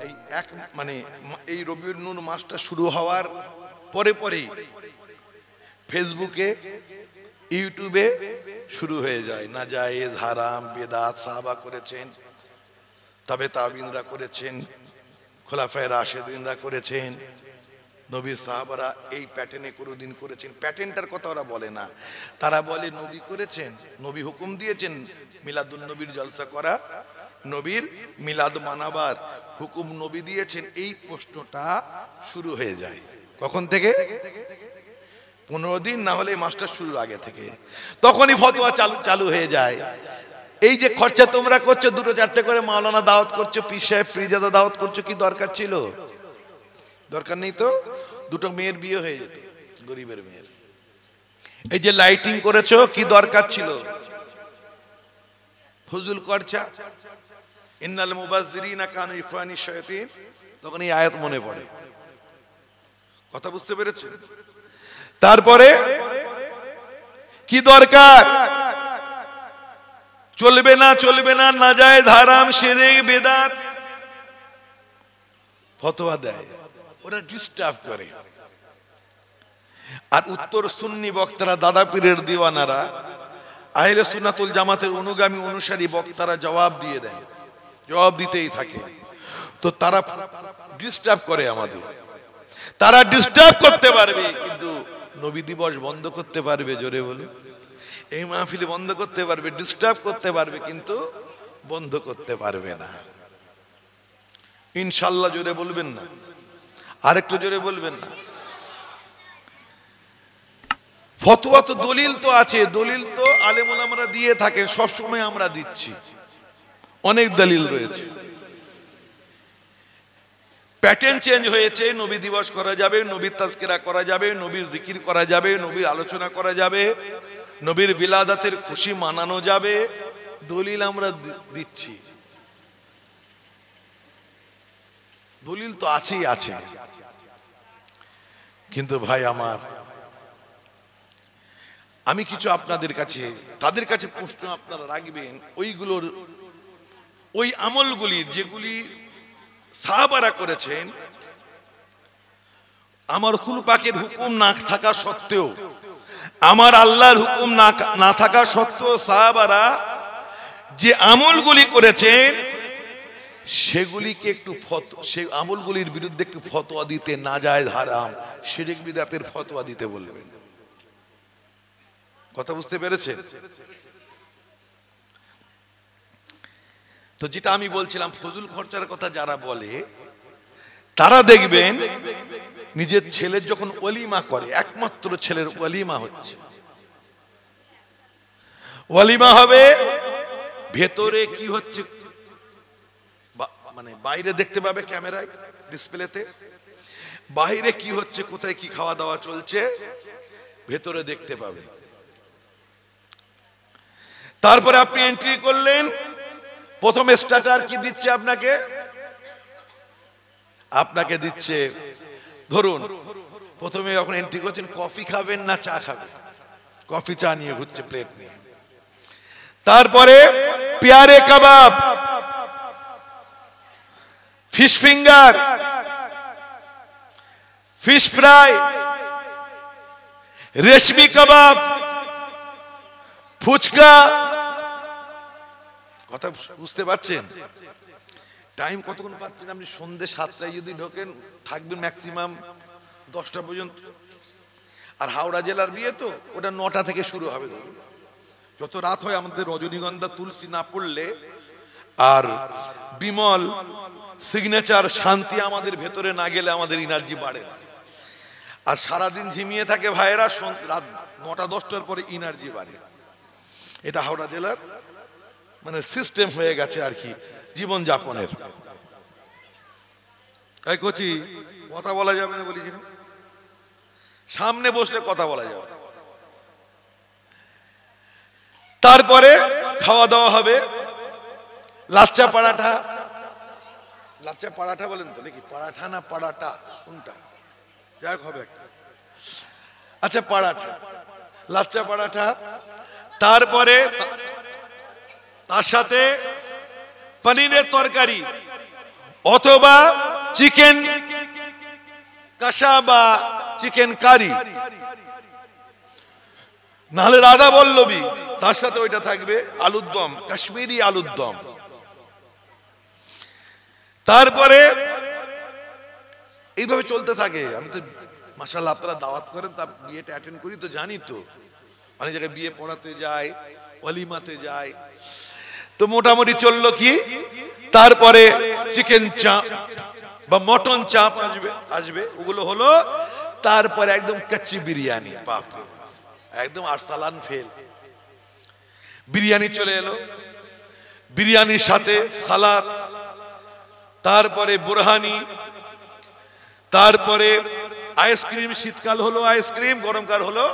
এই এক মানে এই রবিউল নূর মাসটা শুরু হওয়ার পরে পরেই ফেসবুকে ইউটিউবে শুরু হয়ে যায় নাজায়েজ হারাম বেদাত সাহাবা করেছেন, তবে তাবিনরা করেছেন, খোলাফায়ে রাশেদিনরা করেছেন, নবীর সাহাবারা এই প্যাটার্নে কোনোদিন করেছেন। প্যাটার্নটার কথা ওরা বলে না, তারা বলে নবী করেছেন, নবী হুকুম দিয়েছেন মিলাদুন নবীর জলসা করা, নবীর মিলাদ মানাবার হুকুম নবী দিয়েছেন। এই প্রশ্নটা শুরু হয়ে যায় কখন থেকে? 15 দিন না হলে মাসটা শুরুর আগে থেকে, তখনই ফতোয়া চালু হয়ে যায়। এই যে খরচা তোমরা করছো, 2-4টে করে মাওলানা দাওয়াত করছো, পীর সাহেব পীরজাদা দাওয়াত করছো, কি দরকার ছিল? দরকার নেই তো, 2টো মেয়ের বিয়ে হয়ে যেত, গরিবের মেয়ের। এই যে লাইটিং করেছো, কি দরকার ছিল? ফজুল খরচা, ইন্নাল মুবাজ্জিরিনা কানু ইখওয়ানি শায়াতিন, তখন এই আয়াত মনে পড়ে। কথা বুঝতে পেরেছেন? তারপরে কি দরকার? চলবে না চলবে না, নাজায়েজ হারাম শিরক বেদাত ফতোয়া দেয়, ওরা ডিস্টার্ব করে। আর উত্তর সুন্নি বক্তারা, দাদা পীরের দিওয়ানারা, আহলে সুন্নাতুল জামাতের অনুগামী অনুসারী বক্তারা জবাব দিয়ে দেন, জবাব দিতেই থাকে। তো তারা ডিস্টার্ব করে আমাদের, তারা ডিস্টার্ব করতে পারবে, কিন্তু নবী দিবস বন্ধ করতে পারবে? জোরে বলুন। এই মাহফিল বন্ধ করতে পারবে, ডিস্টার্ব করতে পারবে, কিন্তু বন্ধ করতে পারবে না। ইনশাআল্লাহ জোরে বলবেন না? আরেকটু জোরে বলবেন না? ফতোয়া তো দলিল তো আছে, দলিল তো আলেম ওলামারা দিয়ে থাকে, সব সময় আমরা দিচ্ছি, অনেক দলিল রয়েছে। প্যাটার্ন চেঞ্জ হয়েছে, নবী দিবস করা যাবে, নবীর তাজকিরা করা যাবে, নবীর জিকির করা যাবে, নবীর আলোচনা করা যাবে, নবীর বিলাদাতের খুশি মানানো যাবে, দলিল আমরা দিচ্ছি। দলিল তো আছেই আছে, কিন্তু ভাই আমার, আমি কিছু আপনাদের কাছে, তাদের কাছে প্রশ্ন আপনারা রাখবেন, ওইগুলোর, ওই আমলগুলির যেগুলি সাহাবারা করেছেন, আমার রাসূল পাকের হুকুম না থাকা সত্ত্বেও, আমার আল্লাহর হুকুম না থাকা সত্ত্বেও সাহাবারা যে আমলগুলি করেছেন, সেগুলিকে একটু সেই আমলগুলির বিরুদ্ধে একটু ফতোয়া দিতে, নাজায়েজ হারাম শিরক বিদআতের ফতোয়া দিতে বলবেন। কথা বুঝতে পেরেছেন? তো যেটা আমি বলছিলাম, ফজল খরচার কথা যারা বলে, তারা দেখবেন নিজের ছেলের যখন ওলিমা করে, একমাত্র ছেলের ওলিমা হচ্ছে, ওলিমা হবে, ভেতরে কি হচ্ছে মানে বাইরে দেখতে পাবে ক্যামেরায়, ডিসপ্লেতে, বাইরে কি হচ্ছে, কোথায় কি খাওয়া দাওয়া চলছে, ভেতরে দেখতে পাবে। তারপরে আপনি এন্ট্রি করলেন, প্রথম স্টার্টার কি দিচ্ছে আপনাকে? আপনাকে দিচ্ছে, ধরুন প্রথমে যখন এন্ট্রি করছেন, কফি খাবেন না চা খাবেন? কফি চা নিয়ে ঘুরছে প্লেট নিয়ে। তারপরে পেয়ারে কাবাব, ফিশ ফিঙ্গার, ফিশ ফ্রাই, রেশমি কাবাব, ফুচকা। কথা বুঝতে পারছেন? টাইম কতক্ষণ পাচ্ছেন আপনি? সন্ধ্যে 7টায় যদি ঢোকেন, থাকবেন ম্যাক্সিমাম 10টা পর্যন্ত। আর হাওড়া জেলার বিয়ে তো, ওটা 9টা থেকে শুরু হবে। যত রাত হয়, আমাদের রজনীগন্ধা তুলসী না পড়লে আর বিমল সিগনেচার শান্তি আমাদের ভেতরে না গেলে আমাদের এনার্জি বাড়ে না। আর সারাদিন ঝিমিয়ে থাকে ভাইয়েরা, রাত 9টা-10টার পরে এনার্জি বাড়ে। এটা হাওড়া জেলার মানে সিস্টেম হয়ে গেছে আর কি, জীবন যাপনের। এই কোচি, কথা বলা যাবে না বলি কিনা? সামনে বসলে কথা বলা যাবে। তারপরে খাওয়া দাওয়া হবে, লাচ্চা পরাঠা, লাচ্চা পরাঠা বলেন তো নাকি? পরাঠা না পরাটা কোনটা? যাই হবে একটা, আচ্ছা পরাঠা, লাচ্চা পরাঠা। তারপরে তার সাথে পনিরের তরকারি অথবা চিকেন কষা বা চিকেন কারি, নাহলে রাধা বল্লভী, তার সাথে ওইটা থাকবে আলুর দম, কাশ্মীরি আলুর দম। তারপরে এইভাবে চলতে থাকে। আমি তো মাশাআল্লাহ আপনারা দাওয়াত করেন, তা বিয়েটা অ্যাটেন্ড করি তো জানি, তো অনেক জায়গায় বিয়ে পড়াতে যায়, ওয়ালিমাতে যায়, তো মোটামুটি চললো কি। তারপরে চিকেন চাপ বা মটন চাপ আসবে ওগুলো হলো। তারপরে একদম কাচ্চি বিরিয়ানি, বাপ রে বাপ, একদম আরসালান ফেল বিরিয়ানি চলে এলো। বিরিয়ানির সাথে সালাদ, তারপরে বুরহানি, তারপরে আইসক্রিম, শীতকাল হলো আইসক্রিম, গরমকাল হলো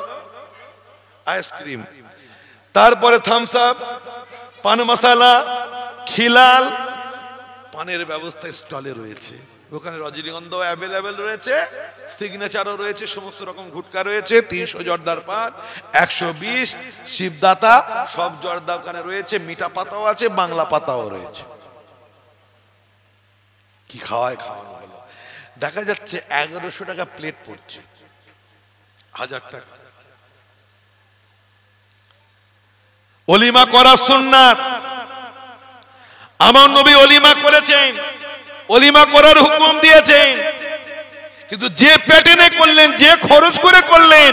আইসক্রিম, তারপরে থামস আপ, পান মশালা, খিলাল, পানের ব্যবস্থা স্টলে রয়েছে। ওখানে রজনীগন্ধা অ্যাভেলেবেল রয়েছে, সিগনেচারও রয়েছে, সমস্ত রকম গুটকা রয়েছে, 300 জর্দার পান, 120 শিবদাতা, সব জর্দা ওখানে রয়েছে, মিঠা পাতাও আছে, বাংলা পাতাও রয়েছে। কি খাওয়ানো হলো, দেখা যাচ্ছে 1100 টাকা প্লেট পড়ছে, 1000 টাকা। ওলিমা করা সুন্নাত, আমার নবী ওলিমা করেছেন, ওলিমা করার হুকুম দিয়েছেন, কিন্তু যে প্যাটার্নে করলেন, যে খরচ করে করলেন,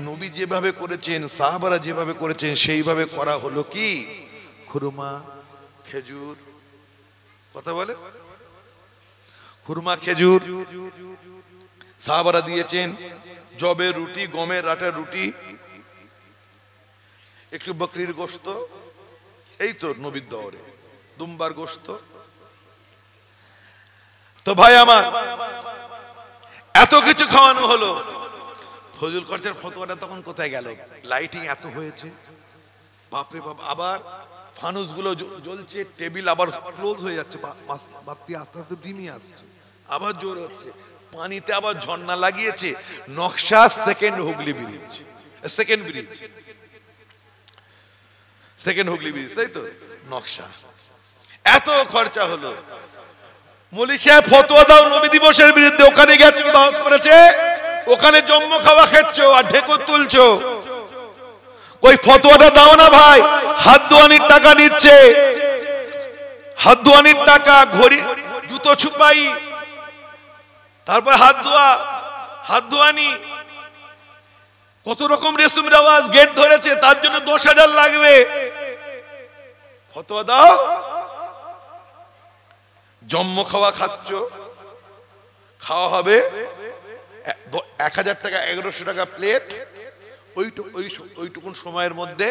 নবী যেভাবে করেছেন, সাহাবারা যেভাবে করেছেন, সেইভাবে করা হলো কি খুরমা, খেজুর, কথা বলে, খুরমা খেজুর সাহাবারা দিয়েছেন, জবের রুটি, গমের আটার রুটি, একটু বকরির গোশত, এই তো নবীর দৌরে দুম্বার গোশত। তো ভাই আমার, এত কিছু খাওয়ানো হলো, ফজল খরচের ফতোয়াটা তখন কোথায় গেল? লাইটিং এত হয়েছে, বাপরে বাপ, আবার ফানুস গুলো জ্বলছে, টেবিল আবার ক্লোজ হয়ে যাচ্ছে, বাতি আস্তে আস্তে দিমি আসছে, আবার জোর হচ্ছে, পানিতে আবার ঝর্ণা লাগিয়েছে, নকশা second Hooghly bridge, second Hooghly bridge, তাই তো নকশা। এত খরচা হলো, মৌলী সাহেব ফতোয়া দাও নবী দিবসের বিরুদ্ধে, ওখানে গেছে, দাওয়াত করেছে, ওখানে জম্ম খাওয়া খেচ্ছো আর ঢেকুর তুলছো, ওই ফতোয়াটা দাও না ভাই। হাত ধোয়ানির টাকা নিচ্ছে, হাত ধোয়ানির টাকা, ঘড়ি, জুতো ছুপাই, তারপর হাত ধোয়ানি, কত রকম রেসুম রেওয়াজ, গেট ধরেছে, তার জন্য 10,000 লাগবে, ফতোয়া দাও। জম্ম খাওয়া খাচ্ছ, খাওয়া হবে 1000 টাকা, 1100 টাকা প্লেট, ওইটুকুন সময়ের মধ্যে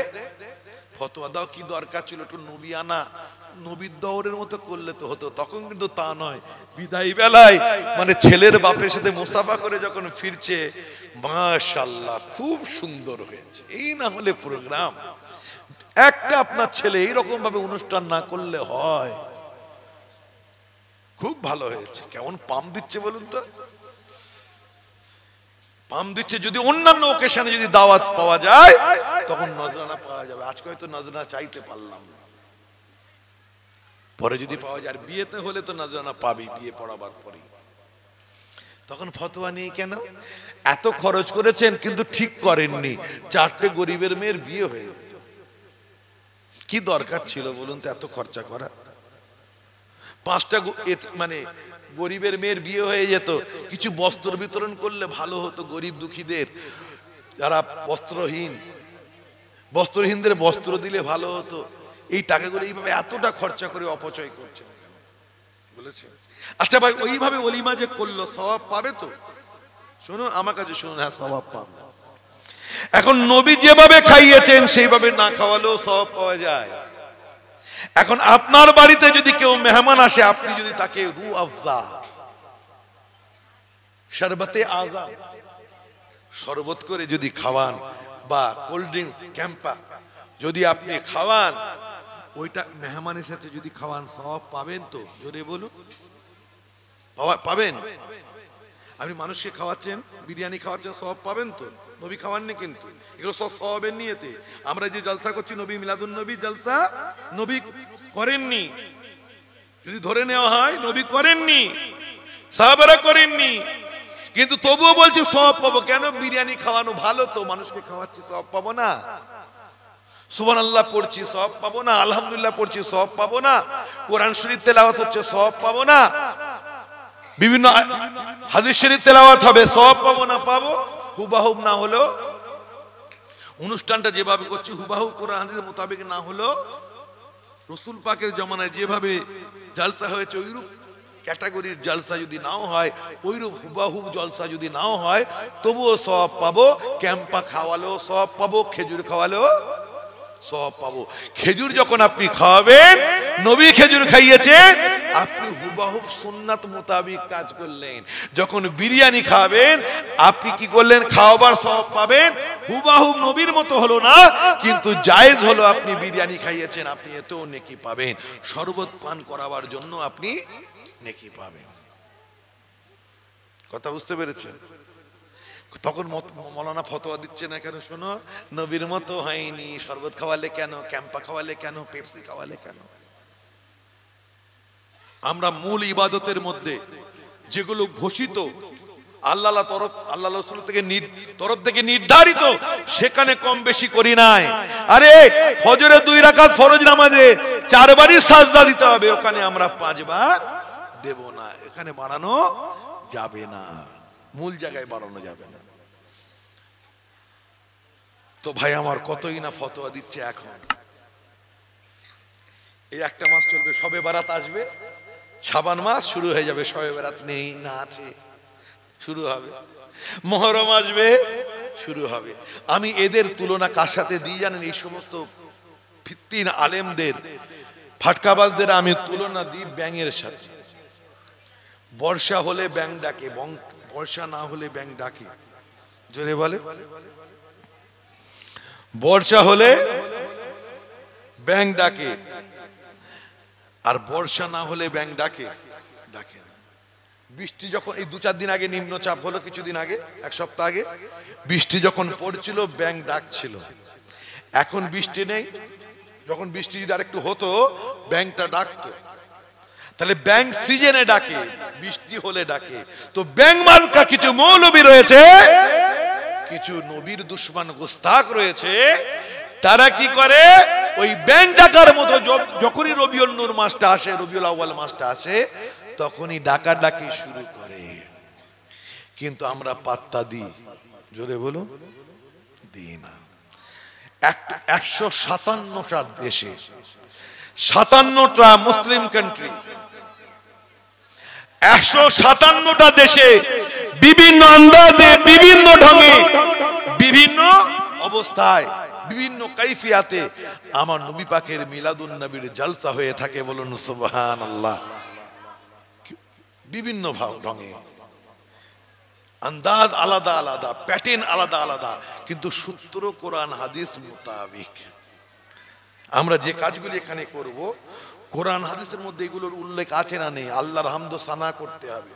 ফতোয়া দাও। কি দরকার ছিল একটু নবিয়ানা, নবীর দৌড়ের মতো করলে তো হতো। তখন কিন্তু তা নয়, বিদায় বেলায় মানে ছেলের বাপের সাথে মুসাফা করে যখন ফিরছে, মাশাআল্লাহ খুব সুন্দর হয়েছে, এই না হলে প্রোগ্রাম। একটা আপনার ছেলে এইরকম ভাবে অনুষ্ঠান না করলে হয়? খুব ভালো হয়েছে। কেমন পাম দিচ্ছে বলুন তো, পাম দিচ্ছে। যদি অন্যান্য ওকেশনে যদি দাওয়াত পাওয়া যায় তখন নজরানা পাওয়া যাবে। আজকে হয়তো নজরানা চাইতে পারলাম না, পরে যদি পাওয়া যায়। বিয়েতে হলে তো নজরানা পাবি, বিয়ে পড়াবার পরে। তখন ফতোয়া নেই কেন? এত খরচ করেছেন কিন্তু ঠিক করেননি, 4টে গরিবের মেয়ের বিয়ে হয়ে যেত। কি দরকার ছিল বলুন তো এত খরচা করা? 5টা মানে গরিবের মেয়ের বিয়ে হয়ে যেত, কিছু বস্ত্র বিতরণ করলে ভালো হতো গরিব দুঃখীদের, যারা বস্ত্রহীনদের বস্ত্র দিলে ভালো হতো। এই টাকাগুলো এইভাবে এতটা খরচা করে অপচয় করছেন বলেছে। আচ্ছা ভাই, ওইভাবে ওলিমা যে করলো সওয়াব পাবে তো? শুনুন আমার কাছে, শুনুন, হ্যাঁ সওয়াব পাবে। এখন নবী যেভাবে খাইয়েছেন সেইভাবে না খাওয়ালেও সওয়াব পাওয়া যায়। এখন আপনার বাড়িতে যদি কেউ মেহমান আসে, আপনি যদি তাকে রু আফজা, শরবতে আজম, শরবত করে যদি খাওয়ান, বা কোল্ড ড্রিঙ্কস ক্যাম্পা যদি আপনি খাওয়ান, ওইটা মেহমানের সাথে যদি খাওয়ান, সওয়াব পাবেন তো? জোরে বলুন, পাবেন? আপনি মানুষকে খাওয়াচ্ছেন, বিরিয়ানি খাওয়াচ্ছেন, সওয়াব পাবেন তো? নবী খাওয়াননি, কিন্তু এগুলো সব সওয়াবের নিয়তে। আমরা যে জলসা করছি নবী মিলাদুন নবী জলসা, নবী করেননি। যদি ধরে নেওয়া হয় নবী করেননি, সাহাবারা করেননি, কিন্তু তবুও বলছি সওয়াব পাবো। কেন? বিরিয়ানি খাওয়ানো ভালো, তো মানুষকে খাওয়াচ্ছি, সওয়াব পাবো না? সুবহানাল্লাহ পড়ছি, সওয়াব পাবো না? আলহামদুলিল্লাহ পড়ছি, সওয়াব পাবো না? কোরআন শরীফ তেলাওয়াত হচ্ছে, সওয়াব পাবো না? বিভিন্ন হাদিস শরীফ তেলাওয়াত হবে, সওয়াব পাবো না? পাবো। হুবাহুব না হলো, অনুষ্ঠানটা যেভাবে করছি হুবাহুব কোরআন হাদিসের মোতাবেক না হলো, রাসূল পাকের জমানায় যেভাবে জলসা হয়েছে ওইরূপ ক্যাটাগরির জলসা যদি নাও হয়, ওইরূপ হুবাহুব জলসা যদি নাও হয়, তবুও সওয়াব পাবো। ক্যাম্পা খাওয়ালেও সওয়াব পাবো, খেজুর খাওয়ালেও সওয়াব পাবো। খেজুর যখন আপনি খাওয়াবেন, নবী খেজুর খাইয়েছেন, আপনি হুবাহুব সুন্নাত মোতাবিক কাজ করলেন। যখন বিরিয়ানি খাবেন, আপনি কি করলেন? খাওয়াবার সওয়াব পাবেন, হুবাহুব নবীর মতো হলো না, কিন্তু জায়েজ হলো, আপনি বিরিয়ানি খাইয়েছেন, আপনি এতেও নেকি পাবেন। শরবত পান করাবার জন্য আপনি নেকি পাবেন। কথা বুঝতে পেরেছেন? তখন মৌলানা ফতোয়া দিচ্ছে না কেন? শোনো, নবীর মতো হয়নি, শরবত খাওয়ালে কেন, ক্যাম্পা খাওয়ালে কেন, পেপসি খাওয়ালে কেন? আমরা মূল ইবাদতের মধ্যে যেগুলো ঘোষিত আল্লাহ রাসূল তরফ থেকে নির্ধারিত, সেখানে কম বেশি করি নাই। আরে ফজরে 2 রাকাত ফরজ নামাজে 4 বারই সাজদা দিতে হবে, ওখানে আমরা 5 বার দেব না। এখানে বাড়ানো যাবে না, মূল জায়গায় বাড়ানো যাবে না। তো ভাই আমার কতই না ফতোয়া দিচ্ছে। এখন এই একটা মাস চলবে, শবে বারাত আসবে, শাবান মাস শুরু হয়ে যাবে, শবে বারাত নেই না আছে, শুরু হবে। মুহররম আসবে, শুরু হবে। আমি এদের তুলনা কার সাথে দিই জানেন? এই সমস্ত ফিত্তিন আলেমদের, ফাটকাবাজদের আমি তুলনা দিই ব্যাঙের সাথে। বর্ষা হলে ব্যাঙ ডাকে, বর্ষা না হলে ব্যাঙ ডাকে। জোরে বলে। বর্ষা হলে ব্যাঙ ডাকে, আর বর্ষা না হলে ব্যাঙ ডাকে ডাকে না। বৃষ্টি যখন এই 2-4 দিন আগে নিম্নচাপ হলো, কিছুদিন আগে, 1 সপ্তাহ আগে বৃষ্টি যখন পড়ছিল, ব্যাঙ ডাকছিল। এখন বৃষ্টি নেই, যখন বৃষ্টি যদি আরেকটু হতো, ব্যাঙটা ডাকতো। তাহলে ব্যাঙ সিজনে ডাকে, বৃষ্টি হলে ডাকে। তো ব্যাঙ মার্কা কিছু মৌলবী রয়েছে, কিছু নবীর দুশমন গোস্তাক রয়েছে, তারা কি করে? ওই ব্যাঙ ডাকার মতো যখনই রবিউল নূর মাসটা আসে, রবিউল আউয়াল মাসটা আসে, তখনই ডাকা ডাকি শুরু করে। কিন্তু আমরা পাত্তা দিই? জোরে বলুন, দিই না। 157টা দেশে, 57টা মুসলিম কান্ট্রি, 157টা দেশে বিভিন্ন আন্দাজে, বিভিন্ন ঢঙে, বিভিন্ন অবস্থায়, বিভিন্ন কাইফিয়াতে আমার নবী পাকের মিলাদুন নবীর জলসা হয়ে থাকে। বলুন সুবহানাল্লাহ। বিভিন্ন ঢঙে, আন্দাজ আলাদা আলাদা, প্যাটার্ন আলাদা আলাদা, কিন্তু সূত্র কোরআন হাদিস মোতাবিক। আমরা যে কাজগুলি এখানে করব, কোরআন হাদিসের মধ্যে এগুলোর উল্লেখ আছে না নেই? আল্লাহর হামদ সানা করতে হবে,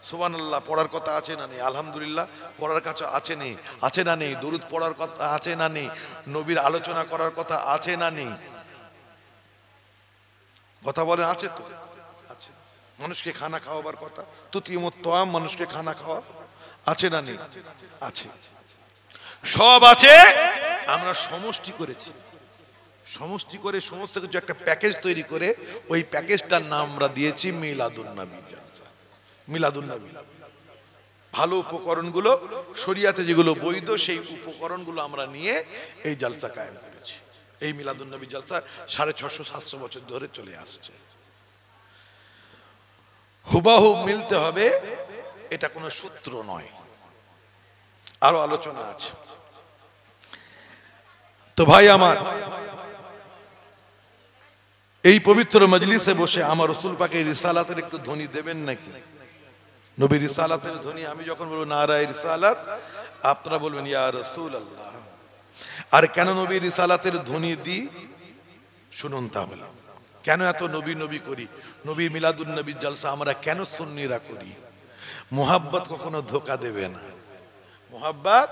সুবহানাল্লাহ পড়ার কথা আছে না নেই? আলহামদুলিল্লাহ পড়ার কাছে আছে নেই? আছে না নেই? দরুদ পড়ার কথা আছে না নেই? নবীর আলোচনা করার কথা আছে না নেই? কথা বলেন, আছে তো? আছে। মানুষকে খানা খাওয়াবার কথা, তুতিমুত তাআম, মানুষকে খানা খাওয়া আছে না নেই? আছে, সব আছে। আমরা সমষ্টি করেছি, সমষ্টি করে সমস্ত কিছু একটা প্যাকেজ তৈরি করে, ওই প্যাকেজটার নাম আমরা দিয়েছি মিলাদুন নবী জলসা। মিলাদুন নবী, ভালো উপকরণগুলো, শরিয়াতে যেগুলো বৈধ, সেই উপকরণগুলো আমরা নিয়ে এই জলসা কায়েম করেছি। এই মিলাদুন নবী জলসা 650-700 বছর ধরে চলে আসছে। হুবাহুব মিলতে হবে, এটা কোনো সূত্র নয়, আরো আলোচনা আছে। তো ভাই আমার, এই পবিত্র মজলিসে বসে আমার রাসূল পাকের রিসালাতের একটু ধ্বনি দেবেন নাকি? নবীর রিসালাতের ধ্বনি আমি যখন বলবো নারায়ে রিসালাত, আপনারা বলবেন ইয়া রাসূলুল্লাহ। আর কেন নবীর রিসালাতের ধ্বনি দিই শুনুন তাহলে। কেন এত নবী নবী করি? নবীর মিলাদুন নবীর জলসা আমরা কেন সুন্নিরা করি? মুহাব্বত কখনো ধোঁকা দেবে না, মোহাব্বত,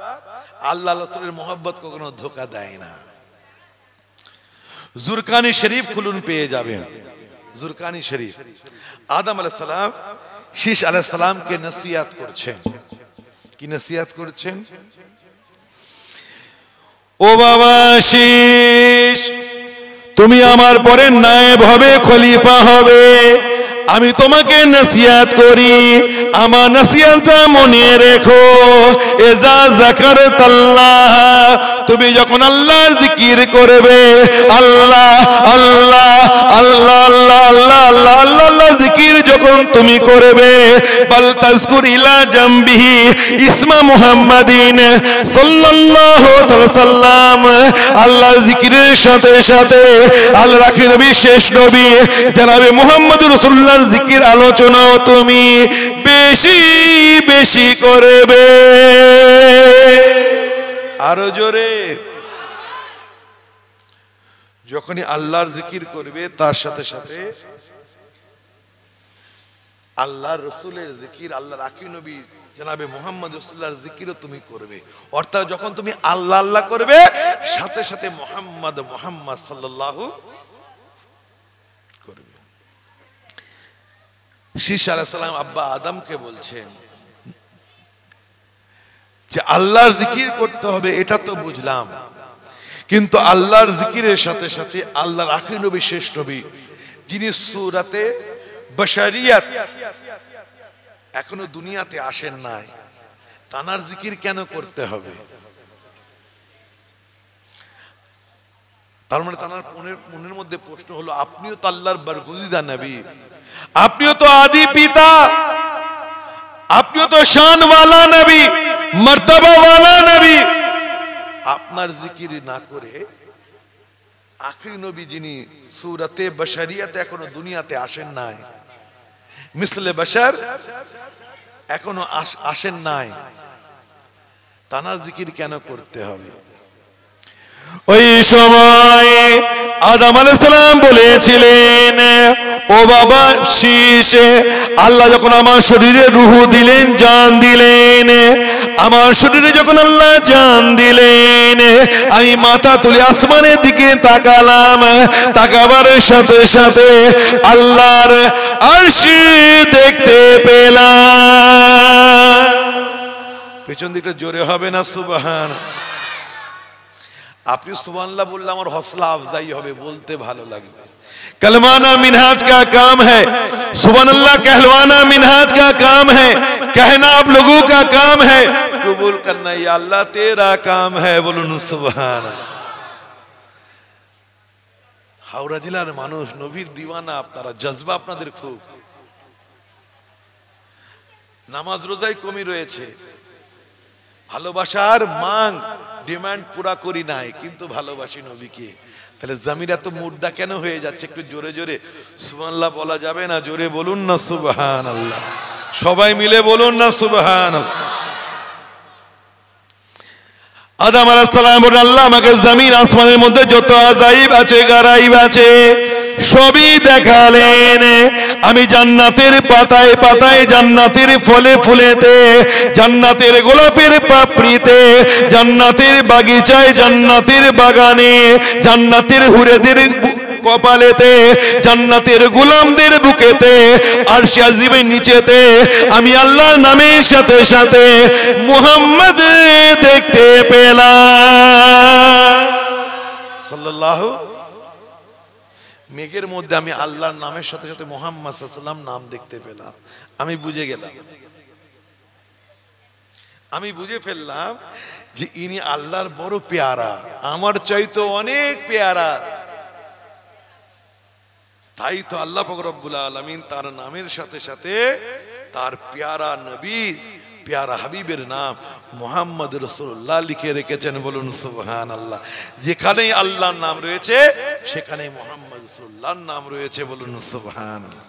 আল্লাহ রাসূলের মোহাব্বত কখনো ধোঁকা দেয় না। জুরকানি শরীফ খুলুন, পেয়ে যাবেন। জুরকানি শরীফ, আদম আলাইহিস সালাম শীশ আলাইহিস সালামকে নসিহত করছেন। কি নসিহত করছেন? ও বাবা শীশ, তুমি আমার পরে নায়েব হবে, খলিফা হবে। আমি তোমাকে নসিহত করি, আমার নসিহতটা মনে রেখো। ইজা যাকারতাল্লাহ, তুমি যখন আল্লাহর জিকির করবে, আল্লাহ আল্লাহ আল্লাহ আল্লাহ আল্লাহ আল্লাহ আল্লাহ জিকির যখন তুমি করবে, বাল তাযকুর ইলা জামবিহি ইসমা মুহাম্মাদিন সাল্লাল্লাহু আলাইহি সাল্লাম। আল্লাহর জিকিরের সাথে সাথে আল্লাহর আখির নবী, শেষ নবী জনাবে মুহাম্মদুর রাসূলুল্লাহর জিকির আলোচনাও তুমি বেশি বেশি করবে। আরো জোরে। যখনই আল্লাহর জিকির করবে, তার সাথে সাথে আল্লাহর রসুলের জিকির, আল্লাহর আখির নবী জনাবে মুহাম্মদ রাসূলুল্লাহর জিকিরও তুমি করবে। অর্থাৎ যখন তুমি আল্লাহ আল্লাহ করবে, সাথে সাথে মুহাম্মদ মুহাম্মদ সাল্লাল্লাহু করবে। শীশ আলাইহিস সালাম আব্বা আদমকে বলছেন যে আল্লাহর জিকির করতে হবে, এটা তো বুঝলাম, কিন্তু আল্লাহর জিকিরের সাথে সাথে আল্লাহর আখির নবী, শেষ নবী, যিনি সূরাতে বশরিয়ত এখনো দুনিয়াতে আসেন নাই, তানার জিকির কেন করতে হবে? তার মানে তানার মনের মধ্যে প্রশ্ন হলো, আপনিও তো আল্লাহর বরগুজিদা নবী, আপনিও তো আদি পিতা, আপনিও তো শানওয়ালা নবী, মর্তবাওয়ালা নবী, আপনার জিকির না করে আখির নবী যিনি সূরাতে বশরিয়ত এখনো দুনিয়াতে আসেন নাই, মিসলে বশর এখনো আসেন নাই, তানার জিকির কেন করতে হবে? ওই সময় আদম আলাইহিস সালাম বলেছিলেন, ও বাবা শীশ, আল্লাহ যখন আমার শরীরে রূহ দিলেন, জান দিলেন, আমার শরীরে যখন আল্লাহ জান দিলেন, আমি মাথা তুলে আসমানের দিকে তাকালাম, তাকাবার সাথে সাথে আল্লাহর আরশ দেখতে পেলাম। পেছন দিকটা জোরে হবে না সুবহান? আপনি সুবহানাল্লাহ বললে আমার হৌসলা আফজাই হবে, বলতে ভালো লাগবে। कलमाना मिनहाज का काम है, सुबहानअल्लाह कहलवाना मिनहाज का काम है, कहना आप लोगों का काम है, कबूल करना या अल्लाह तेरा काम है। बोलुन सुबहान। हावड़ा जिलार मानुष नबीर दीवाना, আপনারা জজবা আপনাদের খুব, নামাজ রোজায় কমই রয়েছে, ভালোবাসার মাং ডিমান্ড পুরা করি নাই, কিন্তু ভালোবাসি নবীকে। তাহলে জমির এত মুর্দা কেন হয়ে যাচ্ছে? একটু জোরে জোরে সুবহানাল্লাহ বলা যাবে না? জোরে বলুন না সুবহানাল্লাহ, সবাই মিলে বলুন না সুবহানাল্লাহ। আদম আলাইহিস সালাম বলেন, আল্লাহ আমাকে জমিন আসমানের মধ্যে যত আযাইব আছে, গারাইব আছে, সবই দেখালেন। আমি জান্নাতের পাতায় পাতায়, জান্নাতের ফলে ফুলেতে, জান্নাতের গোলাপের পাপড়িতে, জান্নাতের বাগিচায়, জান্নাতের বাগানে, জান্নাতের হুরেদের কপালেতে, জান্নাতের গোলামদের বুকেতে, আরশে আজিমের নিচেতে আমি আল্লাহর নামের সাথে সাথে মুহাম্মদ দেখতে পেলাম সাল্লাল্লাহু। মেঘের মধ্যে আমি আল্লাহর নামের সাথে সাথে মুহাম্মদ সাল্লাল্লাহু আলাইহি ওয়াসাল্লাম নাম দেখতে পেলাম। আমি বুঝে গেলাম, আমি বুঝে ফেললাম যে ইনি আল্লাহর বড় পেয়ারা, আমার চাইতো অনেক পেয়ারা। তাই তো আল্লাহ পাক রব্বুল আলামিন তার নামের সাথে সাথে তার পেয়ারা নবী, পেয়ারা হাবিবের নাম মুহাম্মদ রাসূলুল্লাহ লিখে রেখেছেন। বলুন সুবহানাল্লাহ। যেখানেই আল্লাহর নাম রয়েছে সেখানেই মুহাম্মদ রাসূলুল্লাহর নাম রয়েছে। বলুন সুবহানাল্লাহ।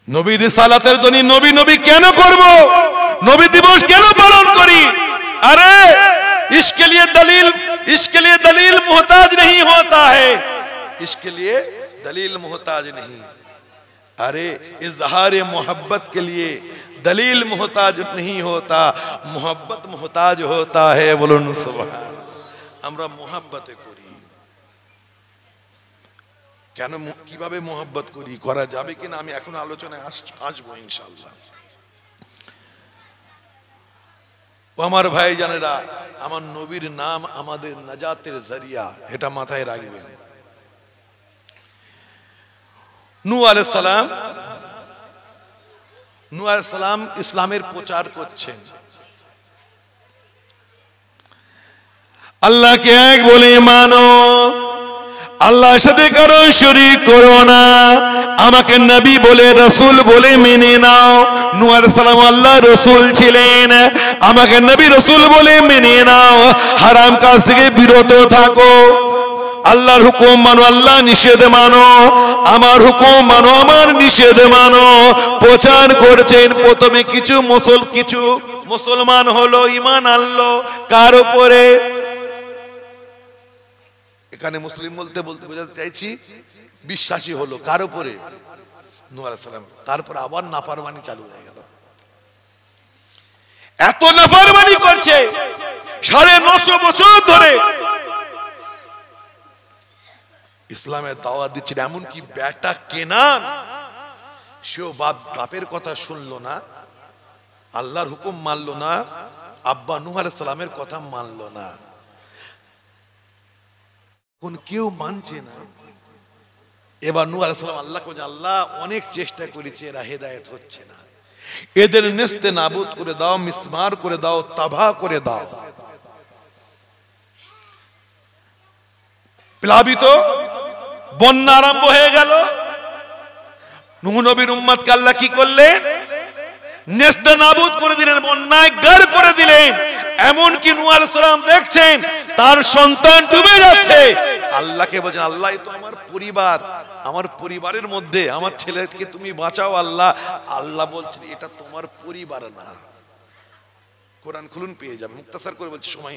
নবী রিসালাতের জন্য নবী নবী কেন করব? নবী দিবস কেন পালন করি? अरे इसके लिए दलील मोहताज नहीं होता है, इसके लिए दलील मोहताज नहीं। अरे इजहार मोहब्बत के लिए दलील मोहताज नहीं होता, मोहब्बत मोहताज होता है। बोलुन सुभान। আমরা মোহাব্বতে করি, কেন কিভাবে মোহাব্বত করি, করা যাবে কিনা আমি এখন আলোচনায় আসবো ইনশাআল্লাহ। আমার ভাই জানেরা, আমার নবীর নাম আমাদের নাজাতের জরিয়া, এটা মাথায় রাখবেন। নূহ আলাইহিস সালাম, নূহ আলাইহিস সালাম ইসলামের প্রচার করছেন। আল্লাহকে এক বলে মানো, আল্লাহর সাথে কারো শরীক করো না, আমাকে নবী বলে রাসূল বলে মেনে নাও। নূহ আলাইহিস সালাম আল্লাহর রাসূল ছিলেন, আমাকে নবী রাসূল বলে মেনে নাও। হারাম কাজ থেকে বিরত থাকো, আল্লাহর হুকুম মানো, আল্লাহ নিষেধ মানো, আমার হুকুম মানো, আমার নিষেধ মানো। প্রচার করছেন। প্রথমে কিছু মুসলমান হলো, ঈমান আনলো। কার উপরে? এখানে মুসলিম বলতে বোঝাতে চাইছি বিশ্বাসী হলো। কার উপরে? নূহ আলাইহিস সালাম। তারপর আবার নাফরমানি চালু হয়ে গেল। এত নাফরমানি করছে 950 বছর ধরে, ইসলামের দাওয়াত দিচ্ছেন। এমনকি বেটা কেনান, সেও বাপের কথা শুনলো না, আল্লাহর হুকুম মানলো না, আব্বা নূহ আলাইহিস সালামের কথা মানলো না। কোন কেউ মানছে না। এবার নূহ আলাইহিস সালাম আল্লাহকে বলেন, আল্লাহ অনেক চেষ্টা করেছে, এরা হেদায়েত হচ্ছে না, এদের নেস্তে নাবুদ করে দাও, মিসমার করে দাও, তাবাহ করে দাও। প্লাবিত বন্যা আরম্ভ হয়ে গেল। নূহ নবীর উম্মতকে আল্লাহ কি করলেন? নেস্তে নাবুদ করে দিলেন, বন্যায় গাড় করে দিলেন। এমনকি নূহ আলাইহিস সালাম দেখছেন তার সন্তান ডুবে যাচ্ছে। আল্লাহকে বলেন, আল্লাহ তো আমার পরিবার, আমার পরিবারের মধ্যে আমার ছেলেকে তুমি বাঁচাও আল্লাহ। আল্লাহ বলছেন এটা তোমার পরিবার না। কোরআন খুলুন, পেয়ে যাবে। মুক্তাসার করে বলছে, সময়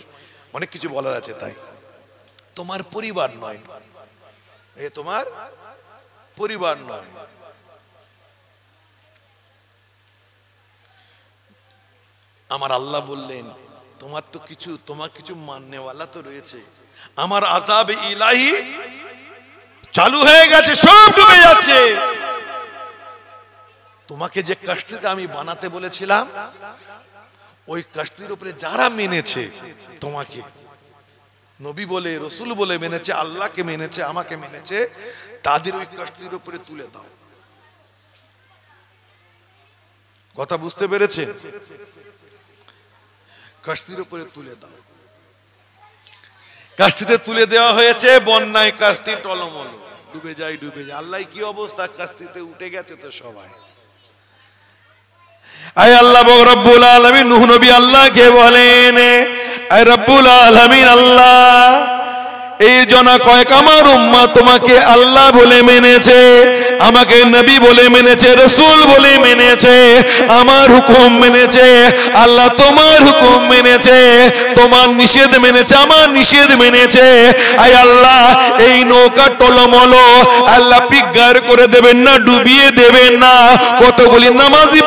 অনেক কিছু বলার আছে, তাই তোমার পরিবার নয়, এ তোমার পরিবার নয়। আমার আল্লাহ বললেন, তোমার কিছু মাননেওয়ালা তো রয়েছে। আমার আযাব ইলাহি চালু হয়ে গেছে, সব ডুবে যাচ্ছে। তোমাকে যে কষ্টিটা আমি বানাতে বলেছিলাম, ওই কষ্টির উপরে যারা মেনেছে, তোমাকে নবী বলে রাসূল বলে মেনেছে, আল্লাহকে মেনেছে, আমাকে মেনেছে, তাদের ওই কষ্টির উপরে তুলে দাও। কথা বুঝতে পেরেছে? কাস্তির উপরে তুলে দাও। কাস্তিতে তুলে দেওয়া হয়েছে, বন্যায় কাস্তি টলমল, ডুবে যায়। আল্লাহ কি অবস্থা, কাস্তিতে উঠে গেছে তো সবাই। আয় আল্লাহ রব্বুল আলামিন নূহ নবী আল্লাহকে বলেন, আয় রব্বুল আলামিন আল্লাহ, এই জন্য কয়েক আমার উম্মাহ তোমাকে আল্লাহ বলে মেনেছে, আমাকে নবী বলে মেনেছে, রাসূল বলে মেনেছে, আমার হুকুম মেনেছে। আল্লাহ তোমার হুকুম মেনেছে, তোমার নিষেধ মেনেছে, আমার নিষেধ মেনেছে। আয় আল্লাহ, এই নৌকা টলমলো আল্লাহ পিগার করে দেবেন না, ডুবিয়ে দেবেন না। কতগুলি নামাজি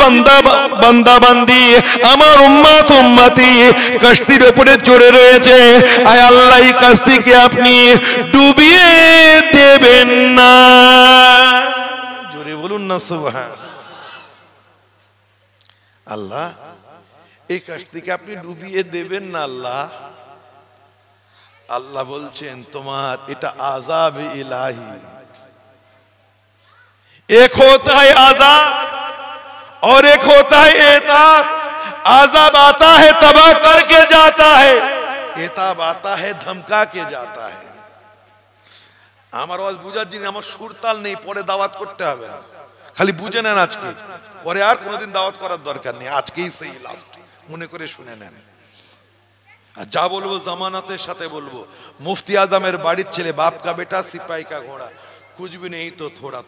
বান্দা বান্দি আমার উম্মতি কষ্টির উপরে চড়ে রয়েছে। আয় আল্লাহ, এই কষ্টিকে আপনি ডুবিয়ে দেবেন না। জোরে বলুন না সুবহান আল্লাহ। এই কষ্টিকে আপনি ডুবিয়ে দেবেন না আল্লাহ। আল্লাহ বলছেন তোমার এটা আযাব ইলাহি। एक होता है आजाब और एक होता है एताब। आजाब आता है तबाह करके जाता है, एताब आता है धमका के जाता है। আমার আওয়াজ বুঝার দিন আমার সুরতাল নেই, পরে দাওয়াত করতে হবে না, খালি বুঝে নেন আজকে, পরে আর কোনোদিন দাওয়াত করার দরকার নেই। আজকেই সেই লাস্ট মনে করে শুনে নেন। আর যা বলবো জামানতের সাথে বলবো। মুফতি আজমের বাড়ির ছেলে, বাপ কা বেটা সিপাही का घोड़ा, कुछ भी नहीं तो थोड़ा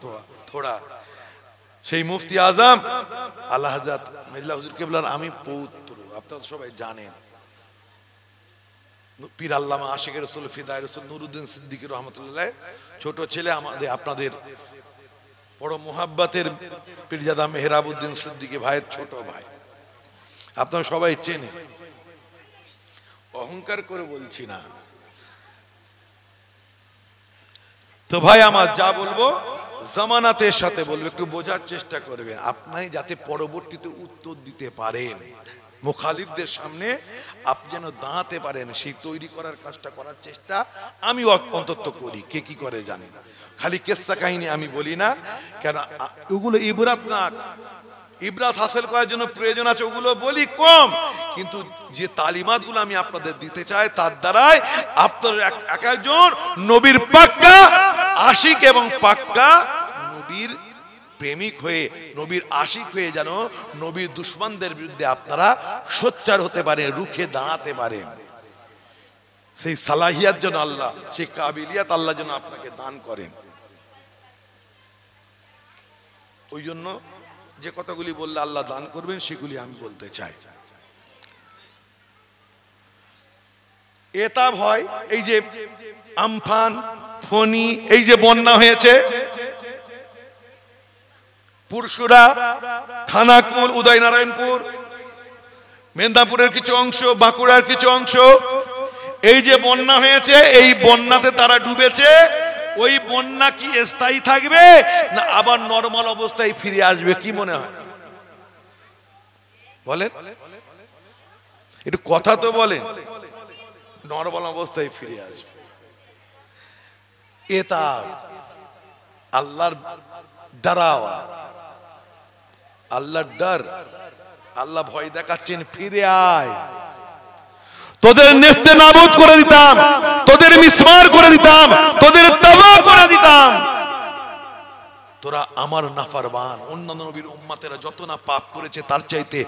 थोड़ा। সেই মুফতি আজম আল্লাহ হযরত মিল্লা হুজুর কেবলার আমি পৌত্র, আপনারা সবাই জানেন। পীর আল্লামা আশিক রাসূল ফিদায়ে রাসূল নুরুদ্দিন সিদ্দিকী রহমাতুল্লাহ ছোট ছেলে, আমাদের আপনাদের বড় মোহাব্বতের পীরজাদা মেহরাবউদ্দিন সিদ্দিকী ভাইয়ের ছোট ভাই, আপনারা সবাই চেনে, অহংকার করে বলছি না। তো ভাই আমার যা বলবো জামানাতের সাথে বলবো, একটু বোঝার চেষ্টা করবেন, আপনি যাতে পরবর্তীতে উত্তর দিতে পারেন, মুখালিফদের সামনে আপনি যেন দাঁড়াতে পারেন, সেই তৈরি করার কাজটা করার চেষ্টা আমি অন্তত করি। কে কি করে জানেন, খালি কেসা কাহিনী আমি বলি না, কেন ওগুলো ইবরাত না, ইবরাত হাসিল করার জন্য প্রয়োজন আছে, ওগুলো বলি কম, কিন্তু যে তালিমাতগুলো আমি আপনাদের দিতে চাই তার দ্বারাই আপনার এক একজন নবীর পাক্কা আশিক এবং পাক্কা নবীর প্রেমিক হয়ে, নবীর আশিক হয়ে যেন নবীর দুশমনদের বিরুদ্ধে আপনারা সোচ্চার হতে পারেন, রুখে দাঁড়াতে পারেন। সেই সালাহিয়াত যেন আল্লাহ, সেই কাবিলিয়াত আল্লাহ যেন আপনাকে দান করেন। ওই জন্য যে কথাগুলি বললে আল্লাহ দান করবেন সেগুলি আমি বলতে চাই। এতাব হয়, এই যে আমফান, ফনি, এই যে বন্যা হয়েছে, পুরসুরা, খানাকুল, উদয়নারায়ণপুর, মেদিনীপুরের কিছু অংশ, বাঁকুড়ার কিছু অংশ, এই যে বন্যা হয়েছে, এই বন্যাতে তারা ডুবেছে। ওই বন্যা কি স্থায়ী থাকবে না আবার নরমাল অবস্থায় ফিরে আসবে, কি মনে হয় বলেন? একটু কথা তো বলেন। নরমাল অবস্থায় ফিরে আসবে। এটা আল্লাহর ডরাওয়া, আল্লাহর ডর, আল্লাহ ভয় দেখাচ্ছেন, ফিরে আয়, তোদের নেস্তে নাবুদ করে দিতাম, তোদের মিসমার করে দিতাম, তোদের তাবাহ করে দিতাম। তোরা আমার নাফরমান। অন্যান্য নবীর উম্মতেরা যত না পাপ করেছে তার চাইতে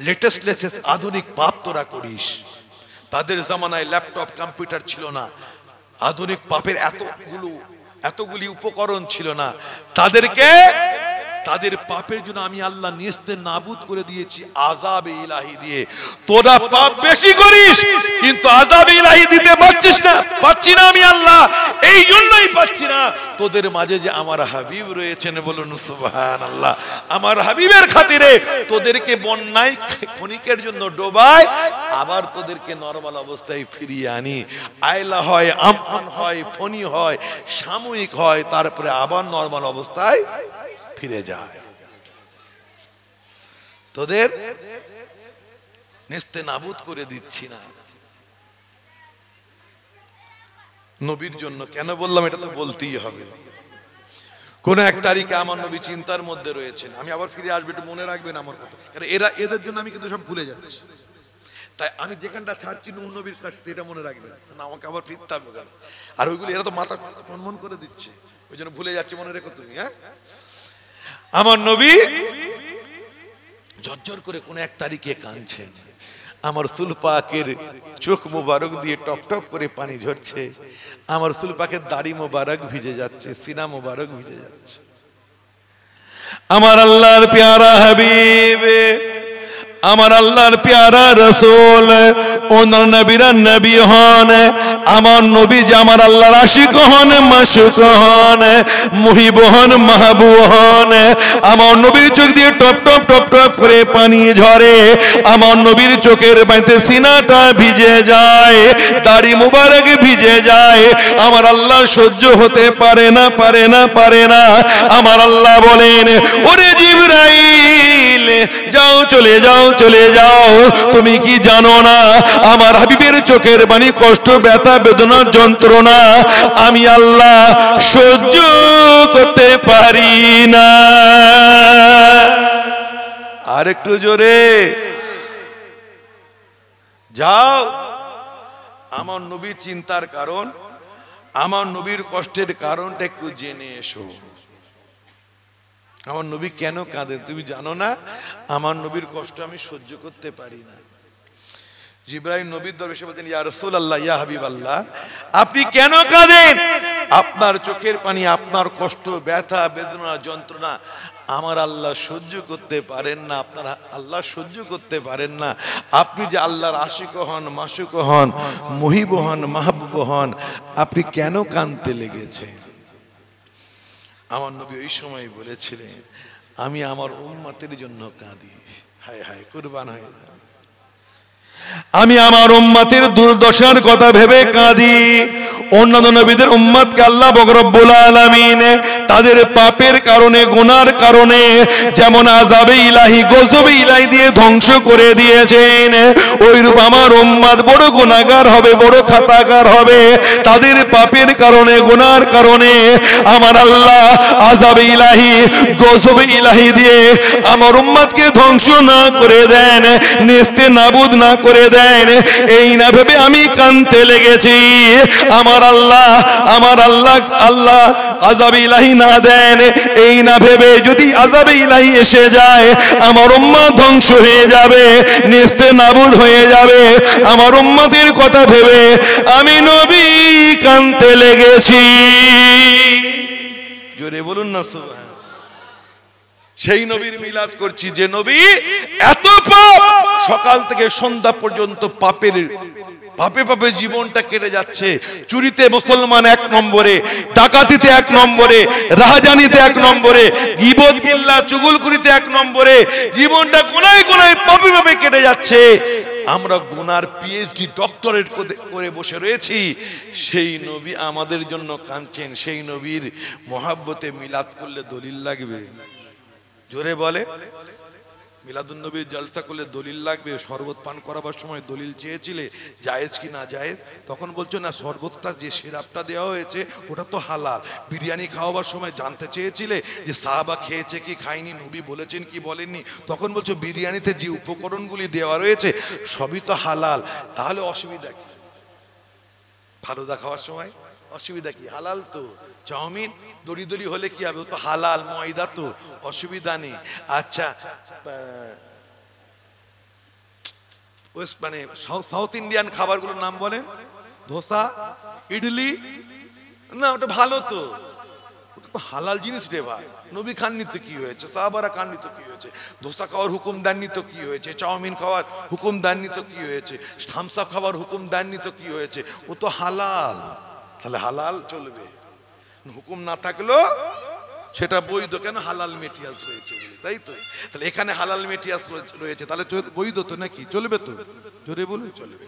লেটেস্ট আধুনিক পাপ তোরা করিস। তাদের জামানায় ল্যাপটপ, কম্পিউটার ছিল না, আধুনিক পাপের এতগুলি উপকরণ ছিল না। তাদের পাপের জন্য আমি আল্লাহ নেস্তে নাবুদ করে দিয়েছি আযাবে ইলাহি দিয়ে। তোরা পাপ বেশি করিস কিন্তু আযাবে ইলাহি দিতে পারছিস না, পাচ্ছি না আমি আল্লাহ। এই জন্যই পাচ্ছি না, তোদের মাঝে যে আমার হাবিব রয়েছেন, বলুন সুবহানাল্লাহ। আমার হাবিবের খাতিরে তোদেরকে বন্যায় ক্ষণিকের জন্য ডোবায়, আবার তোদেরকে নরমাল অবস্থায় ফিরিয়ে আনি। আয়লা হয়, আমফান হয়, ফনি হয়, সাময়িক হয়, তারপরে আবার নরমাল অবস্থায় ফিরে যায়। তোদের নেস্তে নাবুদ করে দিচ্ছি না। নবীর জন্য কেন বললাম, এটা তো বলতেই হবে। কোন এক তারিখে আমার নবী চিন্তার মধ্যে রয়েছেন, আমি আবার ফিরে আসবো, একটু মনে রাখবেন আমার কথা, কারণ এদের জন্য আমি কিন্তু সব ভুলে যাচ্ছি। তাই আমি যেখানটা ছাড়ছি নবীর কাছ থেকে, এটা মনে রাখবেন না, আমাকে আবার ফিরতে হবে কেন। আর ওইগুলো এরা তো মাথা চনমন করে দিচ্ছে, ওই জন্য ভুলে যাচ্ছি, মনে রেখো তুমি। হ্যাঁ, আমার নবী ঝরঝর করে কোন এক তারিখে কাঁদছেন, আমার রাসূল পাকের চোখ মোবারক দিয়ে টপ টপ করে পানি ঝরছে, আমার রাসূল পাকের দাড়ি মোবারক ভিজে যাচ্ছে, সিনা মোবারক ভিজে যাচ্ছে। আমার আল্লাহর প্যারা হাবিব, আমার আল্লাহর প্যারা রাসূল, ওনার নবীরা নবী হন, আমার নবী যে আমার আল্লাহর আশিক হন, মাশুক হন, মুহিব হন, মাহবুব হন। আমার নবীর চোখ দিয়ে টপ টপ টপ টপ করে পানি ঝরে, আমার নবীর চোখের পানিতে সিনাটা ভিজে যায়, দাড়ি মুবারক ভিজে যায়। আমার আল্লাহ সহ্য হতে পারে না, পারে না, পারে না। আমার আল্লাহ বলেন, ওরে জিবরাইল, যাও, চলে যাও, চলে যাও। তুমি কি জানো না আমার হাবিবের চোখের পানি, কষ্ট, ব্যথা, বেদনা, যন্ত্রণা আমি আল্লাহ সহ্য করতে পারি না। আর একটু জোরে যাও। আমার নবীর চিন্তার কারণ, আমার নবীর কষ্টের কারণটা একটু জেনে এসো। আমার নবী কেন কাঁদেন তুমি জানো না? আমার নবীর কষ্ট আমি সহ্য করতে পারি না। জিবরাইল নবীর দরবারে এসে বলতেন, ইয়া রাসূলুল্লাহ, ইয়া হাবিবাল্লাহ, আপনি কেন কাঁদেন? আপনার চোখের পানি, আপনার কষ্ট, ব্যথা, বেদনা, যন্ত্রণা আমার আল্লাহ সহ্য করতে পারেন না, আপনারা আল্লাহ সহ্য করতে পারেন না। আপনি যে আল্লাহর আশিক হন, মাশুক হন, মুহিব হন, মাহবুব হন, আপনি কেন কাঁদতে লেগেছে? আমার নবী ওই সময় বলেছিলেন, আমি আমার উম্মতের জন্য কাঁদি। হায় হায়, কুরবান হয়ে যায়। আমি আমার উম্মতের দুর্দশার কথা ভেবে কাঁদি। অন্যান্য নবীদের উম্মতকে আল্লাহ রব্বুল আলামিন তাদের পাপের কারণে, গুনার কারণে যেমন আযাবে ইলাহি, গজবে ইলাহি দিয়ে ধ্বংস করে দিয়েছেন, ওইরূপ আমার উম্মত বড় গুনাহগার হবে, বড় খাতাকার হবে। তাদের পাপের কারণে, গুনার কারণে আমার আল্লাহ আযাবে ইলাহি, গজবে ইলাহি দিয়ে আমার উম্মতকে ধ্বংস না করে দেন, নেস্তে নাবুদ না করে দেন, এই না ভেবে আমি কাঁদতে লেগেছি। আমার আল্লাহ আল্লাহ আযাবে ইলাহি না দেন, এই না ভেবে যদি আযাবে ইলাহি এসে যায় আমার উম্মত ধ্বংস হয়ে যাবে, নেস্তে নাবুদ হয়ে যাবে। আমার উম্মতের কথা ভেবে আমি নবী কাঁদতে লেগেছি। জোরে বলুন না সুবহান। সেই নবীর মিলাদ করছি যে নবী এত পাপ, সকাল থেকে সন্ধ্যা পর্যন্ত পাপে পাপে জীবনটা কেটে যাচ্ছে। চুরিতে মুসলমান 1 নম্বরে, ডাকাতিতে 1 নম্বরে, রাহাজানিতে 1 নম্বরে, গীবত গিল্লা চুগলখুরিতে 1 নম্বরে, জীবনটা কোনায় কোনায় পাপে কেটে যাচ্ছে। আমরা গুনার পিএইচডি ডক্টরেট করে বসে রয়েছি। সেই নবী আমাদের জন্য কাঁদছেন। সেই নবীর মহাব্বতে মিলাদ করলে দলিল লাগবে? জোরে বলে। মিলাদুন নবীর জলসা করলে দলিল লাগবে? শরবত পান করাবার সময় দলিল চেয়েছিলে জায়েজ কি না জায়েজ, তখন বলছো না শরবতটা যে সিরাপটা দেওয়া হয়েছে ওটা তো হালাল। বিরিয়ানি খাওয়াবার সময় জানতে চেয়েছিলে যে সাহাবা খেয়েছে কি খায়নি, নবী বলেছেন কি বলেননি, তখন বলছো বিরিয়ানিতে যে উপকরণগুলি দেওয়া রয়েছে সবই তো হালাল, তাহলে অসুবিধা কি? ফালুদা খাওয়ার সময় অসুবিধা কি? হালাল তো। চাউমিন দড়ি দড়ি হলে কি হবে? ও তো হালাল, ময়দা তো, অসুবিধা নেই। আচ্ছা, মানে সাউথ ইন্ডিয়ান খাবারগুলোর নাম বলেন। ধোসা, ইডলি, না ওটা ভালো তো, ওটা তো হালাল জিনিস রে ভাই। নবী খাননি তো কি হয়েছে, সাহাবারা খাননি তো কি হয়েছে, ধোসা খাওয়ার হুকুম দেননি তো কি হয়েছে, চাউমিন খাওয়ার হুকুম দেননি তো কি হয়েছে, থামস আপ খাওয়ার হুকুম দেননি তো কি হয়েছে, ও তো হালাল। তাহলে হালাল চলবে, হুকুম না থাকলেও সেটা বৈধ। কেন? হালাল মেটিয়াস রয়েছে বলে, তাই তো। তাহলে এখানে হালাল মেটিয়াস রয়েছে, তাহলে বৈধ তো নাকি? চলবে তো? জোরে বলুন চলবে।